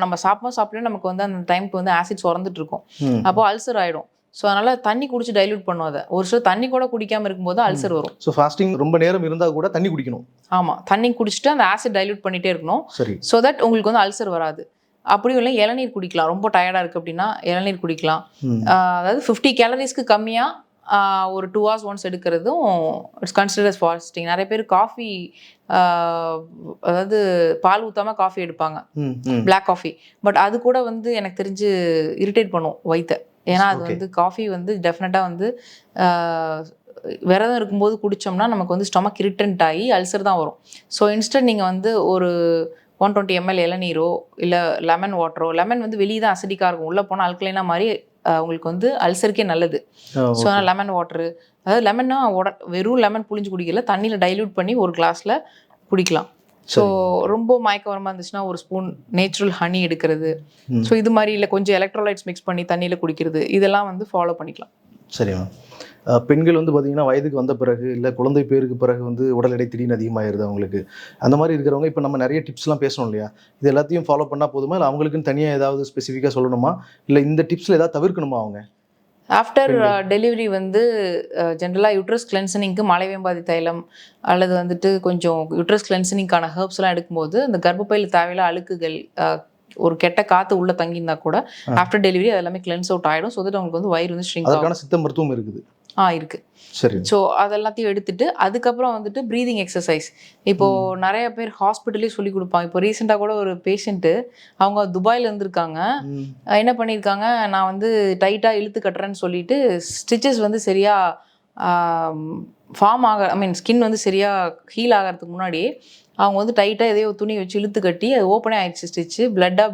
நம்ம சாப்பிடணும் நமக்கு வந்து அந்த டைமுக்கு வந்து ஆசிட் சுரந்துட்டு இருக்கும், அப்போ அல்சர் ஆகிடும். ஸோ அதனால் தண்ணி குடிச்சு டைல்யூட் பண்ணுவோம். அதை ஒரு சில தண்ணி கூட குடிக்காமல் இருக்கும்போது அல்சர் வரும். ஸோ ஃபாஸ்டிங் ரொம்ப நேரம் இருந்தால் கூட தண்ணி குடிக்கணும். ஆமாம், தண்ணி குடிச்சிட்டு அந்த ஆசிட் டைல்யூட் பண்ணிகிட்டே இருக்கணும். சரி. ஸோ தட் உங்களுக்கு வந்து அல்சர் வராது. அப்படியும் இல்லை இளநீர் குடிக்கலாம். ரொம்ப டயர்டாக இருக்குது அப்படின்னா இளநீர் குடிக்கலாம். அதாவது 50 calories கம்மியாக ஒரு 2 hours ஒன்ஸ் எடுக்கிறதும் இட்ஸ் கன்சிடர்ட் அஸ் ஃபாஸ்டிங். நிறைய பேர் காஃபி, அதாவது பால் ஊற்றாமல் காஃபி எடுப்பாங்க, பிளாக் காஃபி. பட் அது கூட வந்து எனக்கு தெரிஞ்சு இரிட்டேட் பண்ணும் வயிற்றை. ஏன்னா அது வந்து காஃபி வந்து டெஃபினட்டாக வந்து விரதம் இருக்கும்போது குடித்தோம்னா நமக்கு வந்து ஸ்டொமக் இரிட்டன்ட் ஆகி அல்சர் தான் வரும். ஸோ இன்ஸ்டன்ட் நீங்கள் வந்து ஒரு 120 ml இளநீரோ இல்லை லெமன் வாட்டரோ, லெமன் வந்து வெளியே தான் அசிடிக்காக இருக்கும், உள்ளே போனால் அல்கலைனா மாதிரி உங்களுக்கு வந்து அல்சருக்கே நல்லது. ஸோ ஆனால் லெமன் வாட்டரு, அதாவது லெமன்னா வெறும் லெமன் புளிஞ்சு குடிக்கல, தண்ணியில் டைல்யூட் பண்ணி ஒரு கிளாஸில் குடிக்கலாம். ஸோ ரொம்ப மயக்க வரமா இருந்துச்சுன்னா ஒரு ஸ்பூன் நேச்சுரல் ஹனி எடுக்கிறது. ஸோ இது மாதிரி இல்லை கொஞ்சம் எலக்ட்ரோலைட்ஸ் மிக்ஸ் பண்ணி தண்ணியில் குடிக்கிறது, இதெல்லாம் வந்து ஃபாலோ பண்ணிக்கலாம். சரிம்மா. பெண்கள் வந்து பார்த்தீங்கன்னா வயதுக்கு வந்த பிறகு இல்லை குழந்தை பேருக்கு பிறகு வந்து உடல் எடை திடீர்னு அதிகமாகிடுது அவங்களுக்கு. அந்த மாதிரி இருக்கிறவங்க இப்போ நம்ம நிறைய டிப்ஸ்லாம் பேசணும் இல்லையா, இது எல்லாத்தையும் ஃபாலோ பண்ணால் போதுமா, இல்லை அவங்களுக்குன்னு தனியாக ஏதாவது ஸ்பெசிஃபிக்காக சொல்லணுமா, இல்லை இந்த டிப்ஸில் ஏதாவது தவிர்க்கணுமா அவங்க? ஆஃப்டர் டெலிவரி வந்து ஜென்ரலாக யூட்ரஸ் கிளென்சனிங்க்கு மலைவேம்பாதி தைலம் அல்லது வந்துட்டு கொஞ்சம் யூட்ரஸ் கிளென்சனிங்கான ஹெர்ப்ஸ்லாம் எடுக்கும்போது அந்த கர்ப்பப்பையில் தேவையில்ல அழுக்குகள், ஒரு கெட்ட காற்று உள்ளே தங்கியிருந்தா கூட ஆஃப்டர் டெலிவரி அது எல்லாமே கிளென்ஸ் அவுட் ஆகிடும். ஸோ தட் அவங்களுக்கு வந்து வயிறு வந்து ஷ்ரிங்க் ஆகும். சித்த மருத்துவம் இருக்குது. இருக்கு. சரி. ஸோ அதெல்லாத்தையும் எடுத்துட்டு அதுக்கப்புறம் வந்துட்டு ப்ரீதிங் எக்ஸசைஸ். இப்போது நிறைய பேர் ஹாஸ்பிட்டலே சொல்லி கொடுப்பாங்க. இப்போ ரீசெண்டாக கூட ஒரு பேஷண்ட்டு அவங்க துபாயில் இருந்திருக்காங்க. என்ன பண்ணியிருக்காங்க, நான் வந்து டைட்டாக இழுத்து கட்டுறேன்னு சொல்லிட்டு ஸ்டிச்சஸ் வந்து சரியாக ஃபார்ம் ஸ்கின் வந்து சரியாக ஹீல் ஆகிறதுக்கு முன்னாடி அவங்க வந்து டைட்டாக எதையோ துணி வச்சு இழுத்து கட்டி அது ஓப்பனே ஆயிடுச்சு ஸ்டிச்சு.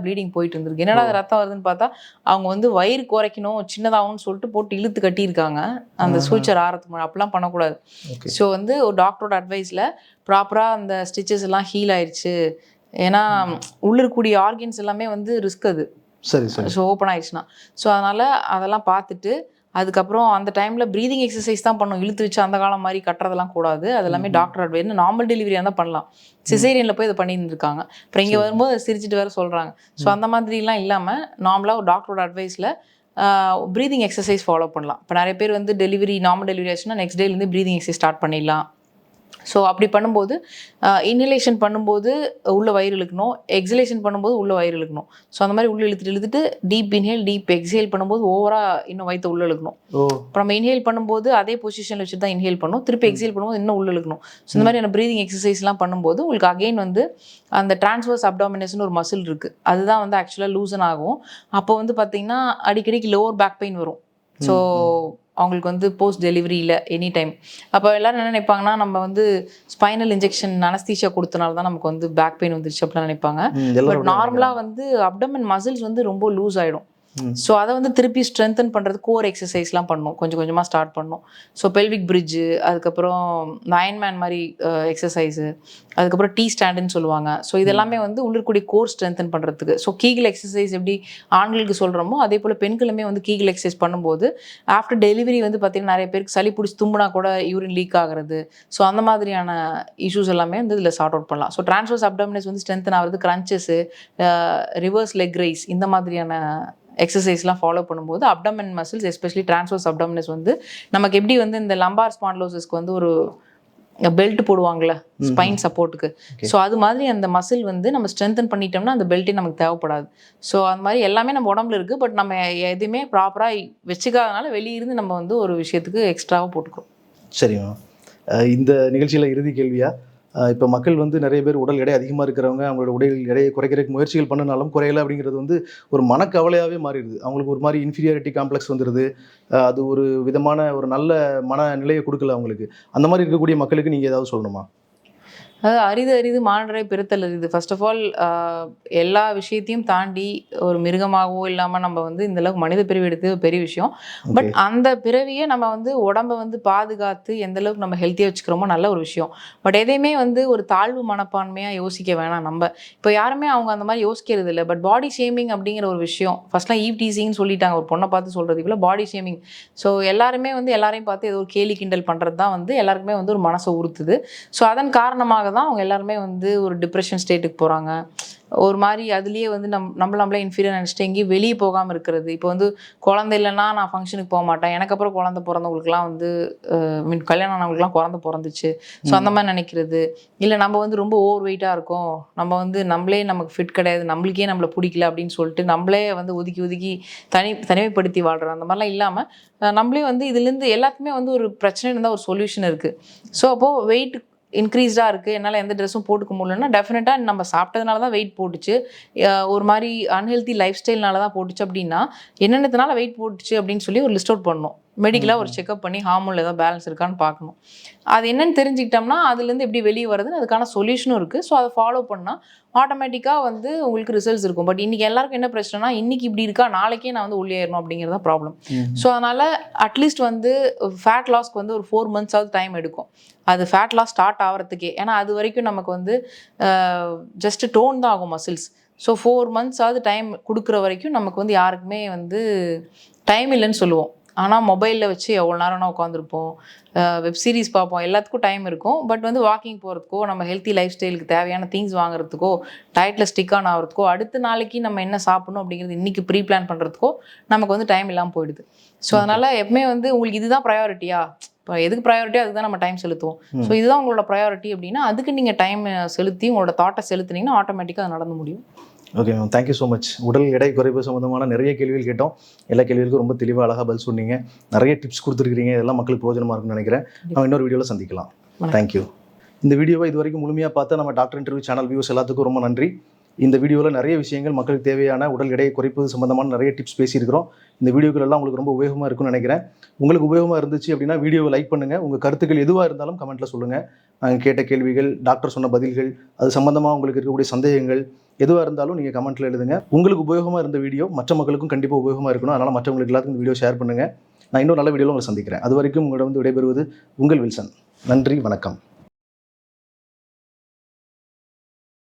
ப்ளீடிங் போயிட்டு இருந்திருக்கு. என்னடா அது ரத்தம் வருதுன்னு பார்த்தா அவங்க வந்து வயிறு குறைக்கணும் சின்னதாகும்னு சொல்லிட்டு போட்டு இழுத்து கட்டியிருக்காங்க அந்த சூச்சர் ஆறதுக்கு முன்னாடி. அப்படிலாம் பண்ணக்கூடாது. ஸோ வந்து ஒரு டாக்டரோட அட்வைஸில் ப்ராப்பராக அந்த ஸ்டிச்சஸ் எல்லாம் ஹீல் ஆயிடுச்சு. ஏன்னா உள்ள இருக்கக்கூடிய ஆர்கன்ஸ் எல்லாமே வந்து ரிஸ்க் அது. சரி சரி. ஸோ ஓப்பன் ஆயிடுச்சுன்னா. ஸோ அதனால் அதெல்லாம் பார்த்துட்டு அதுக்கப்புறம் அந்த டைமில் ப்ரீதிங் எக்ஸசைஸ் தான் பண்ணணும். இழுத்து வச்சு அந்த காலம் மாதிரி கட்டுறதெல்லாம் கூடாது. அது எல்லாமே டாக்டர் அட்வைஸ். நார்மல் டெலிவரியாக தான் பண்ணலாம். சிசேரியனில் போய் இதை பண்ணியிருந்துருக்காங்க. அப்புறம் இங்கே வரும்போது சிரிச்சிட்டு வேறு சொல்கிறாங்க. ஸோ அந்த மாதிரிலாம் இல்லாமல் நார்மலாக ஒரு டாக்டரோட அட்வைஸில் ப்ரீதிங் எக்ஸசைஸ் ஃபாலோ பண்ணலாம். இப்போ நிறைய பேர் வந்து நார்மல் டெலிவரி ஆச்சுன்னா நெக்ஸ்ட் டேலேருந்து ப்ரீதிங் எக்ஸசைஸ் ஸ்டார்ட் பண்ணிடலாம். ஸோ அப்படி பண்ணும்போது இன்ஹலேஷன் பண்ணும்போது உள்ள வயிறு இழுக்கணும், எக்ஸலேஷன் பண்ணும்போது உள்ள வயிறு இழுக்கணும். ஸோ அந்த மாதிரி உள்ள இழுத்துட்டு டீப் இன்ஹேல் டீப் எக்ஸேல் பண்ணும்போது ஓவராக இன்னும் வயிற்று உள்ள இழுக்கணும். இப்போ நம்ம இன்ஹேல் பண்ணும்போது அதே பொசிஷனில் வச்சுட்டு தான் இன்ஹேல் பண்ணணும், திருப்பி எக்ஸேல் பண்ணும்போது இன்னும் உள்ள இழுக்கணும். ஸோ இந்த மாதிரியான ப்ரீதிங் எக்ஸசைஸ்லாம் பண்ணும்போது உங்களுக்கு அகெயின் வந்து அந்த டிரான்ஸ்வர்ஸ் அப்டாமினஸ்னு ஒரு மசில் இருக்குது, அதுதான் வந்து ஆக்சுவலாக லூசன் ஆகும். அப்போ வந்து பார்த்திங்கன்னா அடிக்கடிக்கு லோவர் பேக் பெயின் வரும். ஸோ அவங்களுக்கு வந்து போஸ்ட் டெலிவரியில் எனி டைம். அப்போ எல்லோரும் என்ன நினைப்பாங்கன்னா, நம்ம வந்து ஸ்பைனல் இன்ஜெக்ஷன் அனஸ்தீஷியா கொடுத்தனால தான் நமக்கு வந்து பேக் பெயின் வந்துருச்சு அப்படிலாம் நினைப்பாங்க. பட் நார்மலாக வந்து அப்டமன் மசில்ஸ் வந்து ரொம்ப லூஸ் ஆகிடும். ஸோ அதை வந்து திருப்பி ஸ்ட்ரென்தன் பண்ணுறது கோர் எக்ஸசைஸ்லாம் பண்ணணும், கொஞ்சம் கொஞ்சமாக ஸ்டார்ட் பண்ணணும். ஸோ பெல்விக் பிரிட்ஜு, அதுக்கப்புறம் அயன்மேன் மாதிரி எக்ஸசைஸு, அதுக்கப்புறம் டீ ஸ்டாண்டுன்னு சொல்லுவாங்க. ஸோ இதெல்லாமே வந்து உள்ளிருக்கூடிய கோர் ஸ்ட்ரென்தன் பண்ணுறதுக்கு. ஸோ கீகிள் எக்ஸசைஸ் எப்படி ஆண்களுக்கு சொல்கிறோமோ அதே போல் பெண்களுமே வந்து கீகிள் எக்ஸசைஸ் பண்ணும்போது ஆஃப்டர் டெலிவரி வந்து பார்த்திங்கன்னா நிறைய பேருக்கு சளி பிடிச்சி தும்புனா கூட யூரின் லீக் ஆகிறது. ஸோ அந்த மாதிரியான இஷ்யூஸ் எல்லாமே வந்து இதில் சார்ட் அவுட் பண்ணலாம். ஸோ டிரான்ஸ்வர்ஸ் அப்டாமினஸ் வந்து ஸ்ட்ரென்தன் ஆகிறது, கிரன்ச்சஸு, ரிவர்ஸ் லெக் ரைஸ், இந்த மாதிரியான எக்ஸசைஸ்லாம் ஃபாலோ பண்ணும்போது அப்டமன் மசில்ஸ் எஸ்பெஷலி டிரான்ஸ்வர்ஸ் அப்டமினஸ் வந்து நமக்கு எப்படி வந்து இந்த லம்பார் ஸ்பான்லோசிஸ்க்கு வந்து ஒரு பெல்ட் போடுவாங்கள்ல ஸ்பைன் சப்போர்ட்டுக்கு, ஸோ அது மாதிரி அந்த மசில் வந்து நம்ம ஸ்ட்ரென்தன் பண்ணிட்டோம்னா அந்த பெல்ட்டே நமக்கு தேவைப்படாது. ஸோ அது மாதிரி எல்லாமே நம்ம உடம்புல இருக்குது, பட் நம்ம எதுவுமே ப்ராப்பராக வச்சுக்காதனால வெளியிருந்து நம்ம வந்து ஒரு விஷயத்துக்கு எக்ஸ்ட்ராவாக போட்டுக்கிறோம். சரிம்மா. இந்த நிகழ்ச்சியில் இறுதி கேள்வியா, இப்போ மக்கள் வந்து நிறைய பேர் உடல் எடை அதிகமாக இருக்கிறவங்க அவங்களோட உடல் எடையை குறைக்கிறதுக்கு முயற்சிகள் பண்ணினாலும் குறையலை அப்படிங்கிறது வந்து ஒரு மனக்கவலையாகவே மாறிடுது. அவங்களுக்கு ஒரு மாதிரி இன்ஃபீரியாரிட்டி காம்ப்ளெக்ஸ் வந்துடுது. அது ஒரு விதமான ஒரு நல்ல மனநிலையை கொடுக்கல அவங்களுக்கு. அந்த மாதிரி இருக்கக்கூடிய மக்களுக்கு நீங்கள் ஏதாவது சொல்லணுமா? அதாவது அரிது மானுடரை பிறத்தல் அரிது. ஃபர்ஸ்ட் ஆஃப் ஆல் எல்லா விஷயத்தையும் தாண்டி ஒரு மிருகமாகவோ இல்லாமல் நம்ம வந்து இந்தளவுக்கு மனித பிறவி எடுத்து பெரிய விஷயம். பட் அந்த பிறவியை நம்ம வந்து உடம்பை வந்து பாதுகாத்து எந்தளவுக்கு நம்ம ஹெல்த்தியாக வச்சுக்கிறோமோ நல்ல ஒரு விஷயம். பட் எதையுமே வந்து ஒரு தாழ்வு மனப்பான்மையாக யோசிக்க வேணாம். நம்ம இப்போ யாருமே அவங்க அந்த மாதிரி யோசிக்கிறது இல்லை. பட் பாடி ஷேமிங் அப்படிங்கிற ஒரு விஷயம் ஃபர்ஸ்ட்லாம் ஈவ் டீசிங்னு சொல்லிட்டாங்க, ஒரு பொண்ணை பார்த்து சொல்கிறது இவ்வளோ பாடி ஷேமிங். ஸோ எல்லாருமே வந்து எல்லாரையும் பார்த்து ஏதோ ஒரு கேலி கிண்டல் பண்ணுறது தான் வந்து எல்லாருக்குமே வந்து ஒரு மனசை உறுத்துது. ஸோ அதன் காரணமாக தான் அவங்க எல்லாருமே வந்து ஒரு டிப்ரெஷன் ஸ்டேட்டுக்கு போகிறாங்க. ஒரு மாதிரி அதுலேயே வந்து நம்மளே இன்ஃபீரியர் நினச்சிட்டு எங்கேயும் வெளியே போகாமல் இருக்கிறது. இப்போ வந்து குழந்தை இல்லைன்னா நான் ஃபங்க்ஷனுக்கு போக மாட்டேன், எனக்கு அப்புறம் குழந்தை பிறந்தவங்களுக்குலாம் வந்து கல்யாணம் ஆனவங்களுக்குலாம் குழந்தை பிறந்துச்சு, ஸோ அந்த மாதிரி நினைக்கிறது. இல்லை நம்ம வந்து ரொம்ப ஓவர் வெயிட்டாக இருக்கோம், நம்ம வந்து நமக்கு ஃபிட் கிடையாது, நம்மளுக்கே நம்மளை பிடிக்கல அப்படின்னு சொல்லிட்டு நம்மளே வந்து ஒதுக்கி தனிமைப்படுத்தி வாழ்கிறோம். அந்த மாதிரிலாம் இல்லாமல் நம்மளே வந்து இதுலேருந்து எல்லாத்துக்குமே வந்து ஒரு பிரச்சனை இருந்தால் ஒரு சொல்யூஷன் இருக்குது. ஸோ அப்போது வெயிட் இன்க்ரீஸ்டாக இருக்குது, என்னால் எந்த ட்ரெஸ்ஸும் போட்டுக்க முடியலன்னா டெஃபினட்டாக நம்ம சாப்பிட்டதுனால தான் வெயிட் போட்டுச்சு, ஒரு மாதிரி அன்ஹெல்த்தி லைஃப் ஸ்டைல்னால தான் போட்டுச்சு அப்படின்னா என்னென்னதுனால வெயிட் போட்டுச்சு அப்படின்னு சொல்லி ஒரு லிஸ்ட் அவுட் பண்ணணும். மெடிக்கலாக ஒரு செக்அப் பண்ணி ஹார்மோனில் ஏதாவது பேலன்ஸ் இருக்கான்னு பார்க்கணும். அது என்னன்னு தெரிஞ்சுக்கிட்டோம்னா அதுலேருந்து எப்படி வெளியே வருதுன்னு அதுக்கான சொல்யூஷனும் இருக்குது. ஸோ அதை ஃபாலோ பண்ணால் ஆட்டோமேட்டிக்காக வந்து உங்களுக்கு ரிசல்ட்ஸ் இருக்கும். பட் இன்றைக்கி எல்லாருக்கும் என்ன பிரச்சனைனா இன்றைக்கி இப்படி இருக்கா நாளைக்கே நான் வந்து உள்ளேறணும் அப்படிங்கிறத ப்ராப்ளம். ஸோ அதனால் அட்லீஸ்ட் வந்து ஃபேட் லாஸ்க்கு வந்து ஒரு 4 months டைம் எடுக்கும். அது ஃபேட் லாஸ் ஸ்டார்ட் ஆகிறதுக்கே. ஏன்னா அது வரைக்கும் நமக்கு வந்து ஜஸ்ட் டோன் தான் ஆகும் மசில்ஸ். ஸோ 4 months டைம் கொடுக்குற வரைக்கும் நமக்கு வந்து யாருக்குமே வந்து டைம் இல்லைன்னு சொல்லுவோம். ஆனால் மொபைலில் வச்சு எவ்வளோ நேரம்னா உட்காந்துருப்போம், வெப் சீரிஸ் பார்ப்போம், எல்லாத்துக்கும் டைம் இருக்கும். பட் வந்து வாக்கிங் போகிறதுக்கோ நம்ம ஹெல்த்தி லைஃப் ஸ்டைலுக்கு தேவையான திங்ஸ் வாங்குறதுக்கோ டயட்டில் ஸ்டிக் ஆன் ஆகிறதுக்கோ அடுத்த நாளைக்கு நம்ம என்ன சாப்பிடணும் அப்படிங்கிறது இன்றைக்கி ப்ரீ பிளான் பண்ணுறதுக்கோ நமக்கு வந்து டைம் இல்லாமல் போயிடுது. ஸோ அதனால் எப்பவுமே வந்து உங்களுக்கு இதுதான் ப்ரையாரிட்டியா, இப்போ எதுக்கு ப்ரையாரிட்டியோ அதுக்கு தான் நம்ம டைம் செலுத்துவோம். ஸோ இதுதான் உங்களோட ப்ரையாரிட்டி அப்படின்னா அதுக்கு நீங்கள் டைம் செலுத்தி உங்களோட தாட்டை செலுத்துனீங்கன்னா ஆட்டோமேட்டிக்காக அது நடந்து முடியும். Okay ma'am, thank you so much. உடல் எடை குறைப்பு சம்மந்தமான நிறைய கேள்விகள் கேட்டோம். எல்லா கேள்விகளுக்கும் ரொம்ப தெளிவாக அழகாக பதில் சொன்னீங்க. நிறைய டிப்ஸ் கொடுத்துருக்கீங்க. இதெல்லாம் மக்களுக்கு பிரயோஜனமாக இருக்குன்னு நினைக்கிறேன். நம்ம இன்னொரு வீடியோவில் சந்திக்கலாம். தேங்க்யூ. இந்த வீடியோவை இது வரைக்கும் முழுமையாக பார்த்து நம்ம டாக்டர் இன்டர்வியூ சேனல் வியூஸ் எல்லாத்துக்கும் ரொம்ப நன்றி. இந்த வீடியோவில் நிறைய விஷயங்கள் மக்களுக்கு தேவையான உடல் எடை குறைப்பு சம்மந்தமான நிறைய டிப்ஸ் பேசியிருக்கிறோம். இந்த வீடியோக்கள் எல்லாம் உங்களுக்கு ரொம்ப உபயோகமாக இருக்கும்னு நினைக்கிறேன். உங்களுக்கு உபயோகமாக இருந்துச்சு அப்படின்னா வீடியோவை லைக் பண்ணுங்கள். உங்கள் கருத்துக்கள் எதுவாக இருந்தாலும் கமெண்ட்டில் சொல்லுங்கள். நாங்கள் கேட்ட கேள்விகள், டாக்டர் சொன்ன பதில்கள், அது சம்மந்தமாக உங்களுக்கு இருக்கக்கூடிய சந்தேகங்கள் எதுவாக இருந்தாலும் நீங்கள் கமெண்ட்டில் எழுதுங்க. உங்களுக்கு உபயோகமாக இருந்த வீடியோ மற்ற மக்களுக்கும் கண்டிப்பாக உபயோகமாக இருக்கணும். அதனால் மற்றவங்களுக்கு எல்லாத்துக்கும் இந்த வீடியோ ஷேர் பண்ணுங்கள். நான் இன்னொரு நல்ல வீடியோவில் உங்களை சந்திக்கிறேன். அது வரைக்கும் உங்களிடம் வந்து விடைபெறுவது உங்கள் வில்சன். நன்றி, வணக்கம்.